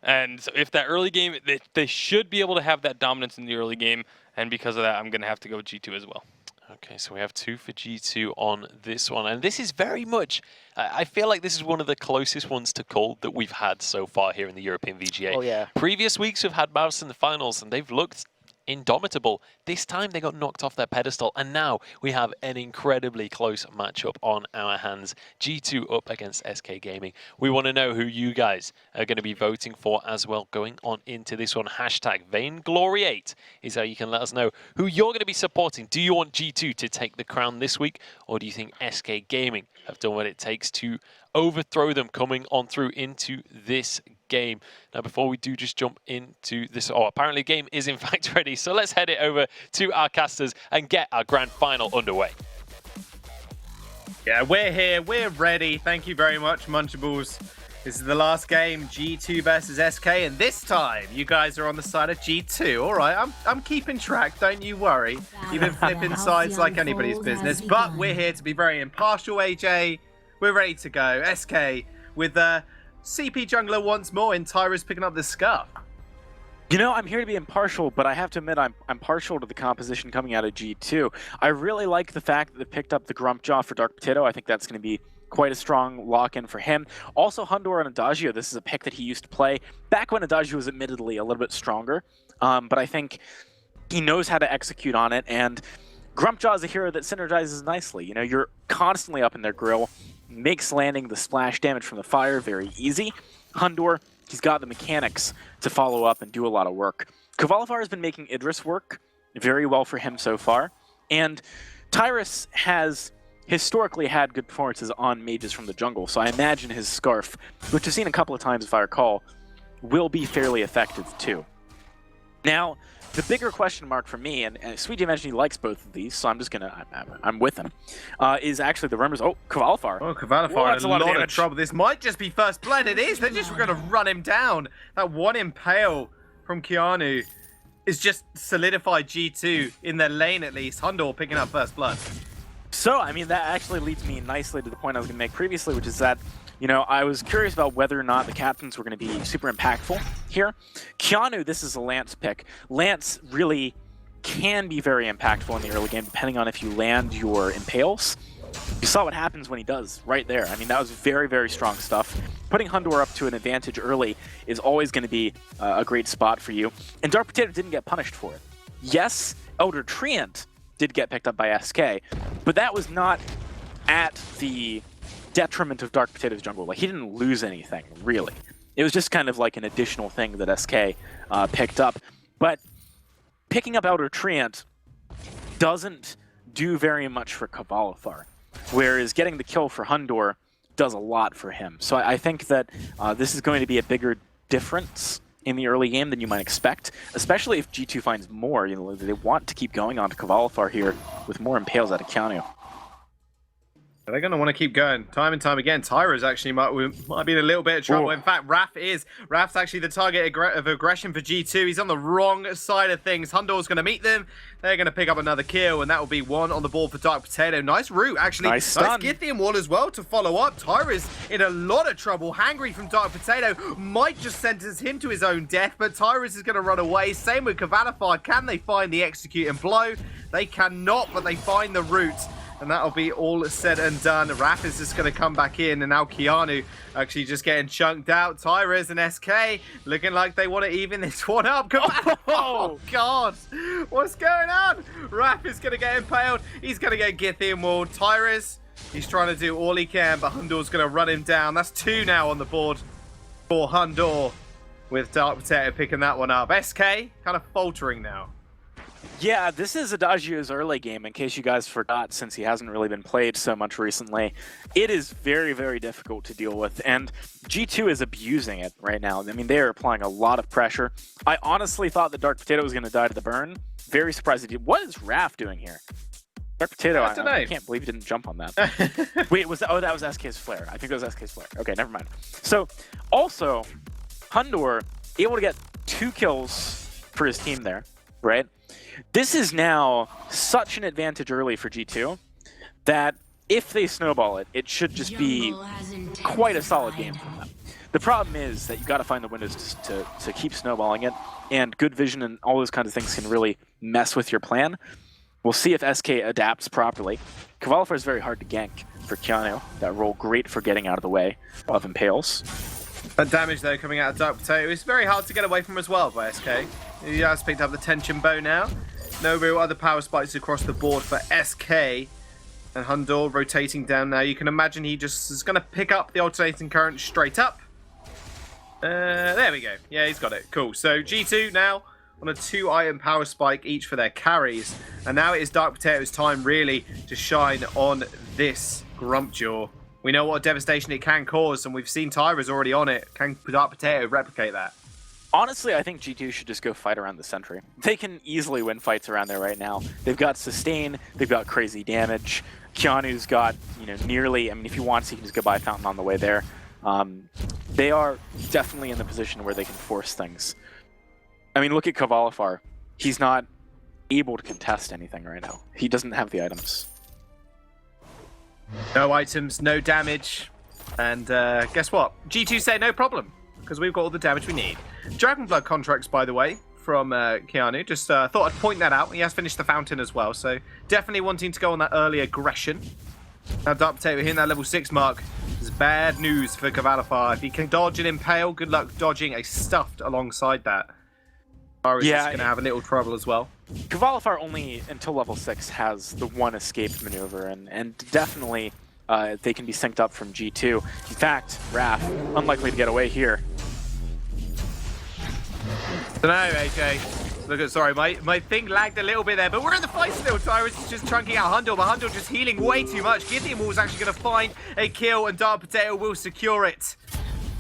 And so if that early game, they should be able to have that dominance in the early game, and because of that, I'm going to have to go with G2 as well. Okay, so we have 2 for G2 on this one, and this is very much, I feel like this is one of the closest ones to call that we've had so far here in the European VGA. Oh, yeah. Previous weeks we've had Mouse in the finals, and they've looked Indomitable. This time they got knocked off their pedestal, and now we have an incredibly close matchup on our hands. G2 up against SK Gaming. We want to know who you guys are going to be voting for as well going on into this one. Hashtag Vainglory8 is how you can let us know who you're going to be supporting. Do you want G2 to take the crown this week, or do you think SK Gaming have done what it takes to overthrow them coming on through into this game? Now, before we do just jump into this, apparently the game is in fact ready, so let's head it over to our casters and get our grand final underway. Yeah, we're here, we're ready. Thank you very much, Munchables. This is the last game, G2 versus SK, and this time you guys are on the side of G2. All right, I'm keeping track, don't you worry. You've been flipping sides like anybody's business, but we're here to be very impartial, AJ. We're ready to go. SK with CP jungler once more, and Tyra's picking up the scuff. You know, I'm here to be impartial, but I have to admit I'm partial to the composition coming out of G2. I really like the fact that they picked up the Grumpjaw for Dark Potato. I think that's going to be quite a strong lock-in for him. Also, Hundor and Adagio, this is a pick that he used to play back when Adagio was admittedly a little bit stronger, but I think he knows how to execute on it, and Grumpjaw is a hero that synergizes nicely. You know, you're constantly up in their grill, makes landing the splash damage from the fire very easy. Hundor, he's got the mechanics to follow up and do a lot of work. Kvalifar has been making Idris work very well for him so far, and Tyrus has historically had good performances on mages from the jungle, so I imagine his Scarf, which I've seen a couple of times if I recall, will be fairly effective too. Now, the bigger question mark for me, and Sweetie mentioned he likes both of these, so I'm just gonna, I'm with him, is actually the rumors. Oh, Kvalifar. Oh, Kvalifar, that's a lot of trouble. This might just be first blood. It is. They're just gonna run him down. That one impale from Keanu is just solidified G2 in their lane at least. Hundor picking up first blood. So, I mean, that actually leads me nicely to the point I was going to make previously, which is that, you know, I was curious about whether or not the captains were going to be super impactful here. Keanu, this is a Lance pick. Lance really can be very impactful in the early game, depending on if you land your impales. You saw what happens when he does right there. I mean, that was very, very strong stuff. Putting Hundor up to an advantage early is always going to be a great spot for you. And Dark Potato didn't get punished for it. Yes, Elder Treant did get picked up by SK, but that was not at the detriment of Dark Potato's jungle. Like, he didn't lose anything, really. It was just kind of like an additional thing that SK picked up. But picking up Elder Treant doesn't do very much for Kvalifar, whereas getting the kill for Hundor does a lot for him. So I think that this is going to be a bigger difference in the early game than you might expect, especially if G2 finds more. You know, they want to keep going on to Kvalifar here with more impales out of Keanu. They're going to want to keep going time and time again. Tyra's actually might be in a little bit of trouble. In fact, Raph is. Raph's actually the target of aggression for G2. He's on the wrong side of things. Hundor's going to meet them. They're going to pick up another kill, and that will be one on the board for Dark Potato. Nice route, actually. Nice stun. Nice Githian wall as well to follow up. Tyra's in a lot of trouble. Hangry from Dark Potato might just sentence him to his own death, but Tyrus is going to run away. Same with Kvalifar. Can they find the executing blow? They cannot, but they find the route. And that'll be all said and done. Raph is just going to come back in, and now Keanu actually just getting chunked out. Tyrus and SK looking like they want to even this one up. Oh, God. What's going on? Raph is going to get impaled. He's going to get Githian walled. Tyrus, he's trying to do all he can, but Hundor's going to run him down. That's 2 now on the board for Hundor, with Dark Potato picking that one up. SK kind of faltering now. Yeah, this is Adagio's early game, in case you guys forgot, since he hasn't really been played so much recently. It is very, very difficult to deal with, and G2 is abusing it right now. I mean, they are applying a lot of pressure. I honestly thought that Dark Potato was going to die to the burn. Very surprised he did. What is Raph doing here? Dark Potato, I can't believe he didn't jump on that. Wait, that was SK's flare. I think it was SK's flare. Okay, never mind. So, also, Hundor able to get 2 kills for his team there, right? This is now such an advantage early for G2 that if they snowball it, it should just be quite a solid game for them. The problem is that you've got to find the windows to keep snowballing it, and good vision and all those kinds of things can really mess with your plan. We'll see if SK adapts properly. Kvalifar is very hard to gank for Keanu. That roll great for getting out of the way of impales. That damage, though, coming out of Dark Potato is very hard to get away from as well by SK. He has picked up the tension bow now. No real other power spikes across the board for SK. And Hundor rotating down now. You can imagine he just is going to pick up the alternating current straight up. There we go. Yeah, he's got it. Cool. So G2 now on a 2-item power spike each for their carries. And now it is Dark Potato's time really to shine on this Grumpjaw. We know what devastation it can cause, and we've seen Tyra's already on it. Can Dark Potato replicate that? Honestly, I think G2 should just go fight around the Sentry. They can easily win fights around there right now. They've got sustain, they've got crazy damage. Keanu's got, nearly, I mean, if he wants, he can just go buy Fountain on the way there. They are definitely in the position where they can force things. I mean, look at Kavalifar. He's not able to contest anything right now. He doesn't have the items. No items, no damage. And guess what? G2 say no problem, because we've got all the damage we need. Dragonblood contracts, by the way, from Keanu. Just thought I'd point that out. He has finished the Fountain as well, so definitely wanting to go on that early aggression. Now Dark Potato hitting that level 6 mark is bad news for Kavalifar. If he can dodge an Impale, good luck dodging a Stuffed alongside that. Is just going to have a little trouble as well. Kavalifar only, until level 6, has the one escape maneuver, and definitely they can be synced up from G2. In fact, Raph, unlikely to get away here. I don't know, AJ. Look at, sorry, my thing lagged a little bit there, but we're in the fight still. Tyrus is just trunking out Hundor, but Hundor just healing way too much. Gideon Wall's actually going to find a kill, and Dark Potato will secure it.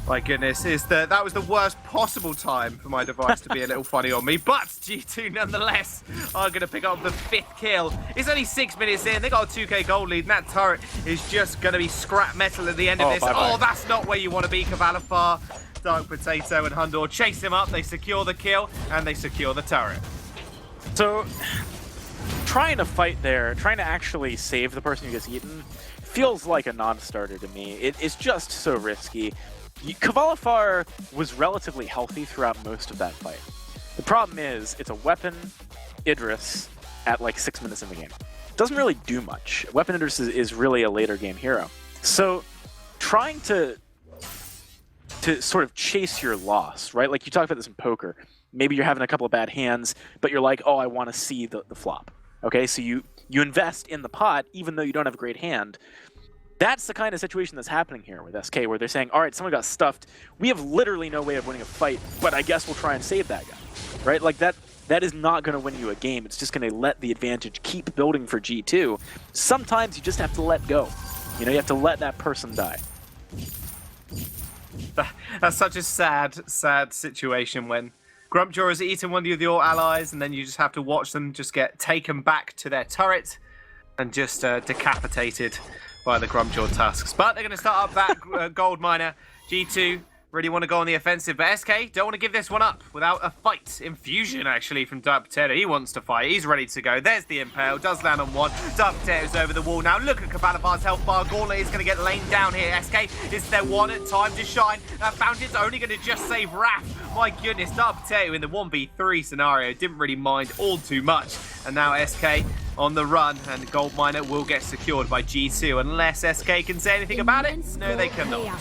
My goodness, that was the worst possible time for my device to be a little funny on me, but G2 nonetheless are going to pick up the 5th kill. It's only 6 minutes in, they got a 2k gold lead, and that turret is just going to be scrap metal at the end of this. Bye-bye. Oh, that's not where you want to be, Kavalifar. Dark Potato and Hundor chase him up, they secure the kill, and they secure the turret. So, trying to fight there, trying to actually save the person who gets eaten, feels like a non-starter to me. It's just so risky. Kavalifar was relatively healthy throughout most of that fight. The problem is, it's a weapon Idris at like 6 minutes in the game. Doesn't really do much. Weapon Idris is really a later game hero. So, trying to sort of chase your loss, right? Like you talked about this in poker. Maybe you're having a couple of bad hands, but you're like, oh, I want to see the flop. Okay, so you invest in the pot, even though you don't have a great hand. That's the kind of situation that's happening here with SK, where they're saying, all right, someone got stuffed. We have literally no way of winning a fight, but I guess we'll try and save that guy, right? Like that is not going to win you a game. It's just going to let the advantage keep building for G2. Sometimes you just have to let go. You have to let that person die. That's such a sad, sad situation when Grumpjaw has eaten one of your allies, and then you just have to watch them just get taken back to their turret and just decapitated by the Grumpjaw tusks. But they're going to start up that gold miner. G2 really want to go on the offensive, but SK don't want to give this one up without a fight. Infusion, actually, from Dark Potato. He wants to fight. He's ready to go. There's the Impale. Does land on one. Dark Potato's over the wall. Now look at Kavalifar's health bar. Gauntlet is going to get laid down here. SK, it's their one time to shine. That Fountain's only going to just save Raph. My goodness, Dark Potato in the 1v3 scenario didn't really mind all too much. And now SK on the run, and the gold miner will get secured by G2 unless SK can say anything about it. No, they cannot.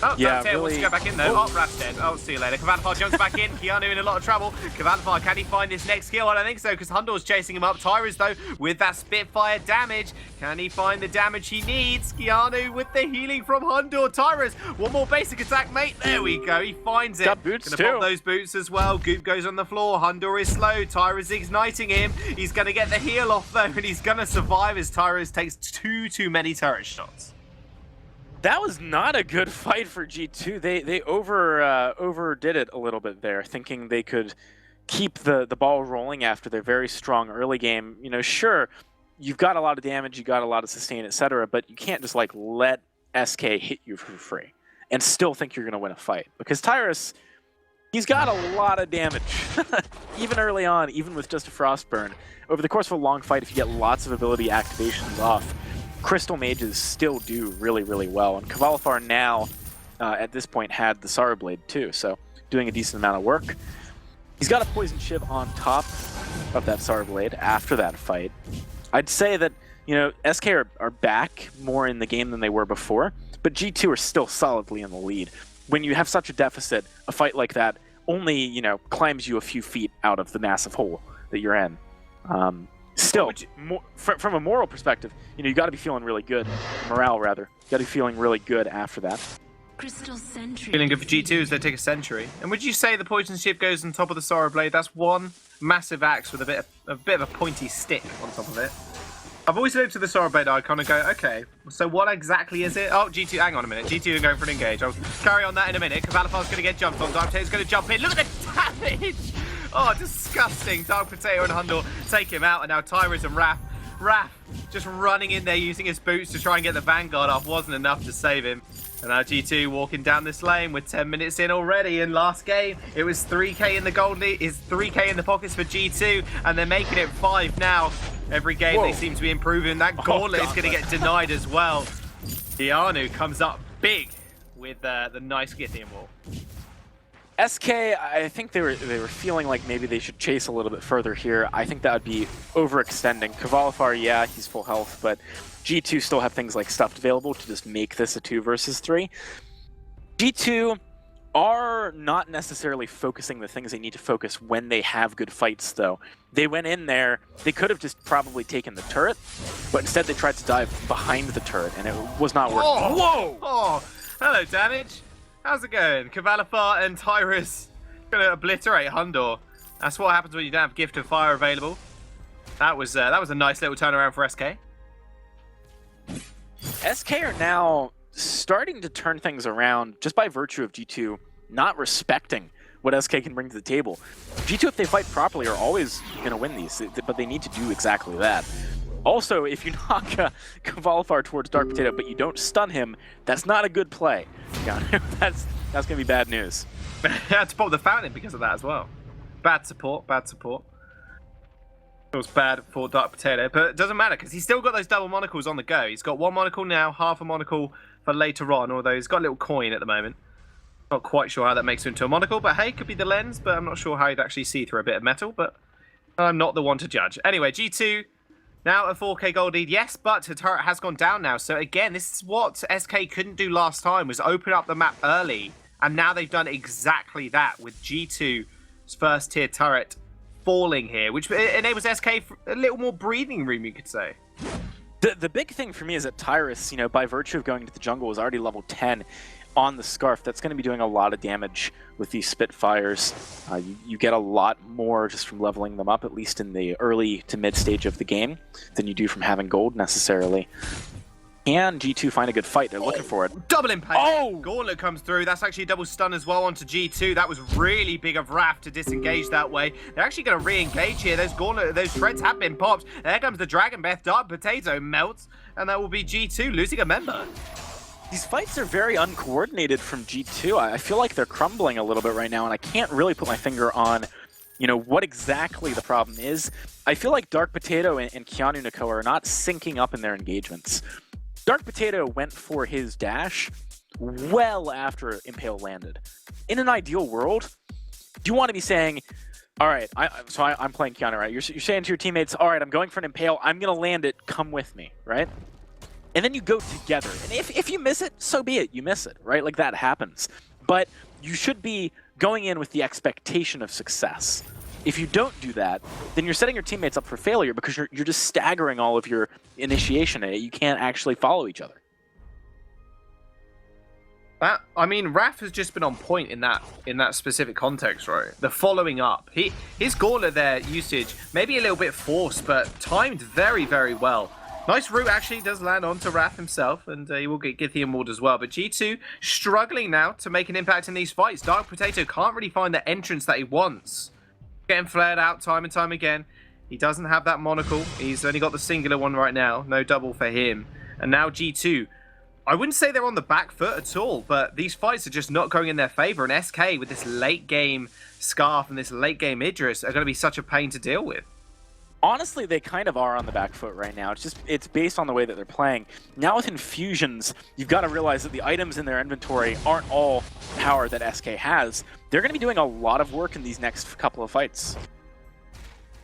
Oh, yeah, really wants to go back in though. Oh, Raph's dead. Oh, see you later. Kavalifar jumps back in. Keanu in a lot of trouble. Kavalifar, can he find his next kill? I don't think so, because Hundor's chasing him up. Tyrus, though, with that Spitfire damage. Can he find the damage he needs? Keanu with the healing from Hundor. Tyrus, one more basic attack, mate. There we go. He finds it. Got boots, gonna pop those boots as well. Goop goes on the floor. Hundor is slow. Tyrus igniting him. He's going to get the heal off, though, and he's going to survive as Tyrus takes too many turret shots. That was not a good fight for G2. They overdid it a little bit there, thinking they could keep the ball rolling after their very strong early game. Sure, you've got a lot of damage, you got a lot of sustain, etc., but you can't just like let SK hit you for free and still think you're going to win a fight. Because Tyrus, he's got a lot of damage, even early on, even with just a Frostburn. Over the course of a long fight, if you get lots of ability activations off, Crystal Mages still do really, really well. And Kavalifar now, at this point, had the Sorrow Blade too, so doing a decent amount of work. He's got a Poison Shiv on top of that Sorrow Blade after that fight. I'd say that, SK are back more in the game than they were before, but G2 are still solidly in the lead. When you have such a deficit, a fight like that only, you know, climbs you a few feet out of the massive hole that you're in. Still, from a moral perspective, you know, you got to be feeling really good. Morale, rather. You got to be feeling really good after that. Crystal Sentry. Feeling good for G2 as they take a Sentry. And would you say the Poison Ship goes on top of the Sorrow Blade? That's one massive axe with a bit of a pointy stick on top of it. I've always looked at the Sorrow Blade icon and go, okay, so what exactly is it? Oh, G2, hang on a minute. G2 are going for an engage. I'll carry on that in a minute. Cavalifar's going to get jumped on. Dark Potato's going to jump in. Look at the damage! Oh, disgusting. Dark Potato and Hundor take him out, and now Tyrus and Raph just running in there using his boots to try and get the Vanguard off. Wasn't enough to save him. And now G2 walking down this lane with 10 minutes in already. In last game, it was 3k in the gold lead, is 3k in the pockets for G2, and they're making it 5 now. Every game they seem to be improving. That gauntlet is going to get denied as well. Keanu comes up big with the nice Scythian wall. SK, I think they were feeling like maybe they should chase a little bit further here. I think that would be overextending. Cavalifar, yeah, he's full health, but G2 still have things like stuffed available to just make this a 2 versus 3. G2 are not necessarily focusing the things they need to focus when they have good fights, though. They went in there, they could have just probably taken the turret, but instead they tried to dive behind the turret, and it was not working. Oh, whoa! Oh, hello, Damage. How's it going? Cavalifar and Tyrus gonna obliterate Hundor. That's what happens when you don't have Gift of Fire available. That was a nice little turnaround for SK. SK are now starting to turn things around just by virtue of G2 not respecting what SK can bring to the table. G2, if they fight properly, are always going to win these, but they need to do exactly that. Also, if you knock Cavalifar towards Dark Potato, but you don't stun him, that's not a good play. That's going to be bad news. Had to pop the fountain because of that as well. Bad support, bad support. It was bad for Dark Potato, but it doesn't matter because he's still got those double monocles on the go. He's got one monocle now, half a monocle for later on, although he's got a little coin at the moment. Not quite sure how that makes him into a monocle, but hey, could be the lens, but I'm not sure how you'd actually see through a bit of metal, but I'm not the one to judge. Anyway, G2, now a 4k gold lead, yes, but the turret has gone down now. So again, this is what SK couldn't do last time, was open up the map early, and now they've done exactly that with G2's first tier turret falling here, which enables SK a little more breathing room, you could say. The big thing for me is that Tyrus, you know, by virtue of going into the jungle, was already level 10 on the Scarf. That's going to be doing a lot of damage with these Spitfires. You get a lot more just from leveling them up, at least in the early to mid stage of the game, than you do from having gold necessarily. Can G2 find a good fight? They're looking for it. Double impact. Oh! Gauntlet comes through. That's actually a double stun as well onto G2. That was really big of Raph to disengage that way. They're actually going to re-engage here. Those shreds have been popped. There comes the Dragon Breath. Dark Potato melts, and that will be G2 losing a member. These fights are very uncoordinated from G2. I feel like they're crumbling a little bit right now, and I can't really put my finger on, you know, what exactly the problem is. I feel like Dark Potato and Keanu Nakoa are not syncing up in their engagements. Dark Potato went for his dash well after Impale landed. In an ideal world, you want to be saying, all right, I'm playing Keanu, right? You're saying to your teammates, all right, I'm going for an Impale, I'm going to land it, come with me, right? And then you go together. And if you miss it, so be it, you miss it, right? Like, that happens. But you should be going in with the expectation of success. If you don't do that, then you're setting your teammates up for failure because you're just staggering all of your initiation. You can't actually follow each other. I mean, Raph has just been on point in that specific context, right? The following up. His Gauntlet there usage, maybe a little bit forced, but timed very, very well. Nice route actually does land onto Raph himself, and he will get Githian ward as well. But G2 struggling now to make an impact in these fights. Dark Potato can't really find the entrance that he wants. Getting flared out time and time again. He doesn't have that monocle. He's only got the singular one right now. No double for him. And now G2. I wouldn't say they're on the back foot at all, but these fights are just not going in their favor. And SK with this late game Scarf and this late game Idris are going to be such a pain to deal with. Honestly, they kind of are on the back foot right now. It's based on the way that they're playing. Now with Infusions, you've got to realize that the items in their inventory aren't all power that SK has. They're going to be doing a lot of work in these next couple of fights.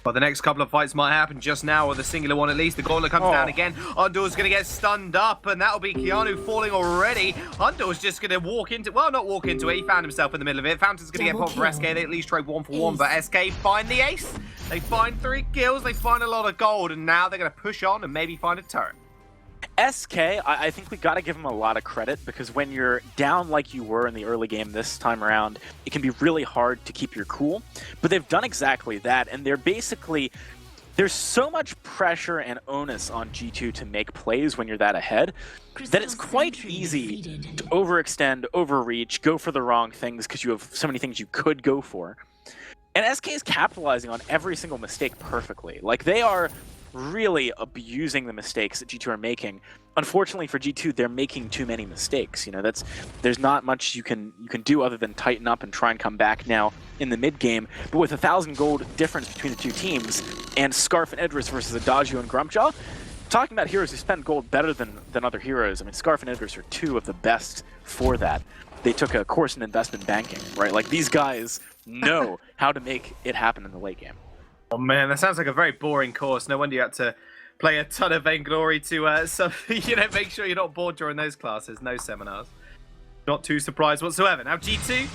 Well, the next couple of fights might happen just now, or the singular one at least. The gauntlet comes down again. Undor's going to get stunned up, and that'll be Keanu falling already. Undor's just going to walk into, well, not walk into it. He found himself in the middle of it. Fountain's going to get popped for SK. They at least trade 1 for 1, but SK find the ace. They find 3 kills. They find a lot of gold, and now they're going to push on and maybe find a turret. SK, I think we got to give him a lot of credit, because when you're down like you were in the early game this time around, it can be really hard to keep your cool. But they've done exactly that, and they're basically... There's so much pressure and onus on G2 to make plays when you're that ahead that it's quite easy to overextend, overreach, go for the wrong things because you have so many things you could go for. And SK is capitalizing on every single mistake perfectly. Like, they are really abusing the mistakes that G2 are making. Unfortunately for G2, they're making too many mistakes. You know, there's not much you can do other than tighten up and try and come back now in the mid game. But with 1,000 gold difference between the two teams, and Scarf and Idris versus Adagio and Grumpjaw, talking about heroes who spend gold better than other heroes. I mean, Scarf and Idris are 2 of the best for that. They took a course in investment banking, right? Like, these guys know how to make it happen in the late game. Oh man, that sounds like a very boring course. No wonder you had to play a ton of Vainglory to make sure you're not bored during those classes. No seminars. Not too surprised whatsoever. Now G2,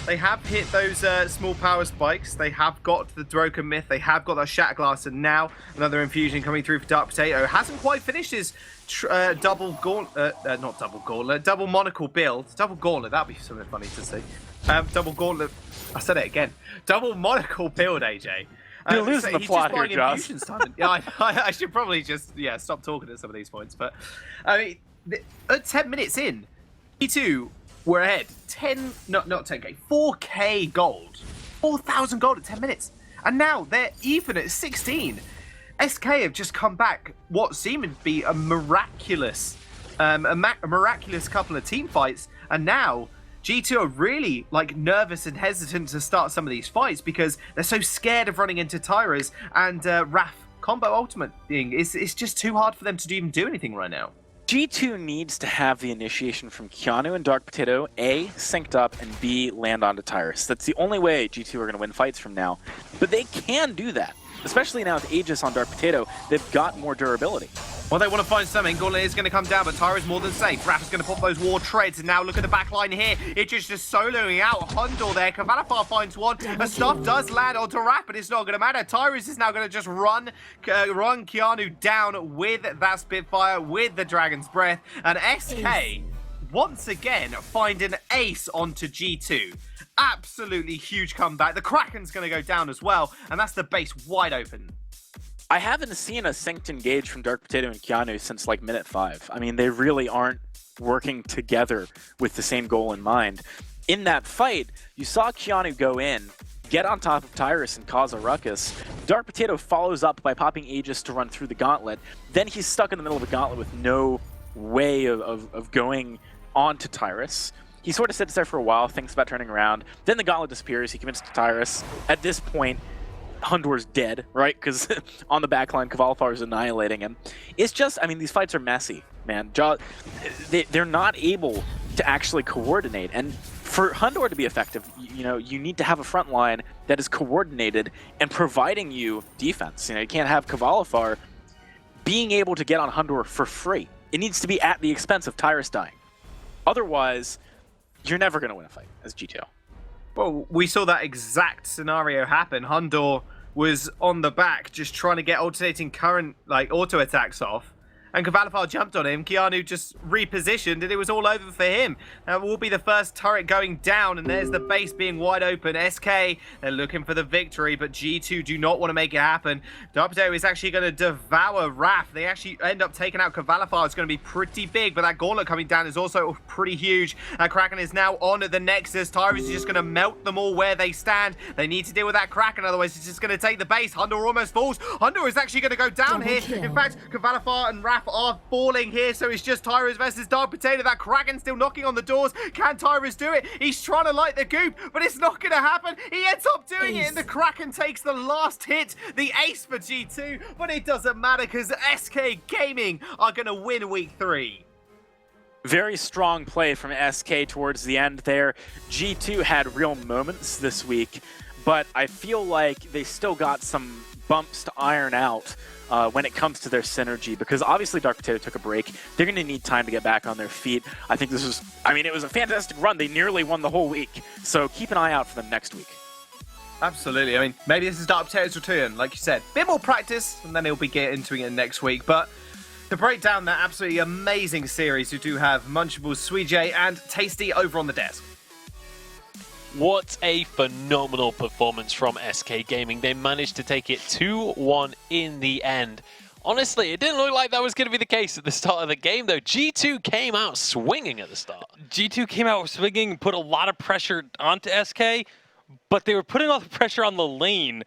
they have hit those small power spikes. They have got the Broken Myth. They have got that Shatter Glass, and now another infusion coming through for Dark Potato. Hasn't quite finished his double monocle build. Double gauntlet, that'd be something funny to see. Double gauntlet. I said it again. Double monocle build, AJ. You're losing the plot here, Josh. Yeah, I should probably just stop talking at some of these points. But I mean, at 10 minutes in, G2 were ahead 4K gold, 4,000 gold at 10 minutes, and now they're even at 16. SK have just come back what seemed to be a miraculous couple of team fights, and now G2 are really nervous and hesitant to start some of these fights because they're so scared of running into Tyras and Raph combo ultimate being. It's just too hard for them to even do anything right now. G2 needs to have the initiation from Keanu and Dark Potato, A, synced up, and B, land onto Tyrus. That's the only way G2 are going to win fights from now. But they can do that, especially now with Aegis on Dark Potato. They've got more durability. Well, they want to find something. Gauntlet is going to come down, but Tyra's more than safe. Raph is going to pop those war treads, and now look at the back line here. It's just soloing out Hondor there. Kavalapar finds one. A stuff does land onto Raph, but it's not going to matter. Tyrus is now going to just run Keanu down with that Spitfire, with the Dragon's Breath, and SK once again find an ace onto G2. Absolutely huge comeback. The Kraken's going to go down as well, and that's the base wide open. I haven't seen a synced engage from Dark Potato and Keanu since minute 5. I mean, they really aren't working together with the same goal in mind. In that fight, you saw Keanu go in, get on top of Tyrus and cause a ruckus. Dark Potato follows up by popping Aegis to run through the gauntlet. Then he's stuck in the middle of the gauntlet with no way of going onto Tyrus. He sort of sits there for a while, thinks about turning around. Then the gauntlet disappears. He commits to Tyrus. At this point, Hondor's dead, right? Because on the backline, Kavalapar is annihilating him. It's just, I mean, these fights are messy, man. They're not able to actually coordinate. And for Hondor to be effective, you need to have a front line that is coordinated and providing you defense. You can't have Kavalapar being able to get on Hondor for free. It needs to be at the expense of Tyrus dying. Otherwise, you're never going to win a fight as G2. Well, we saw that exact scenario happen. Hondor was on the back just trying to get alternating current, auto attacks off. And Kavalapar jumped on him. Keanu just repositioned, and it was all over for him. That will be the first turret going down, and there's the base being wide open. SK, they're looking for the victory, but G2 do not want to make it happen. Dark Potato is actually going to devour Raph. They actually end up taking out Kavalapar. It's going to be pretty big, but that gauntlet coming down is also pretty huge. Kraken is now on the Nexus. Tyrus is just going to melt them all where they stand. They need to deal with that Kraken, otherwise it's just going to take the base. Hondor almost falls. Hondor is actually going to go down here. In fact, Kavalapar and Raph are falling here, so it's just Tyrus versus Dark Potato. That Kraken still knocking on the doors. Can Tyrus do it? He's trying to light the goop, but it's not going to happen. He ends up doing it, and the Kraken takes the last hit, the ace for G2, but it doesn't matter because SK Gaming are going to win week 3. Very strong play from SK towards the end there. G2 had real moments this week, but I feel like they still got some bumps to iron out when it comes to their synergy, because obviously Dark Potato took a break. They're going to need time to get back on their feet. I think this was, I mean, it was a fantastic run. They nearly won the whole week. So keep an eye out for them next week. Absolutely. I mean, maybe this is Dark Potato's return, like you said. Bit more practice, and then he'll be getting into it next week. But to break down that absolutely amazing series, you do have Munchables, Sweet and Tasty over on the desk. What a phenomenal performance from SK Gaming. They managed to take it 2-1 in the end. Honestly, it didn't look like that was going to be the case at the start of the game, though. G2 came out swinging at the start. G2 came out swinging, put a lot of pressure onto SK, but they were putting all the pressure on the lane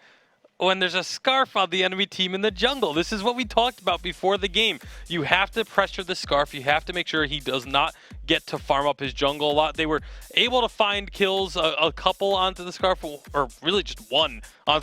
when there's a Scarf on the enemy team in the jungle. This is what we talked about before the game. You have to pressure the Scarf. You have to make sure he does not get to farm up his jungle a lot. They were able to find kills, a couple onto the Scarf, or really just one onto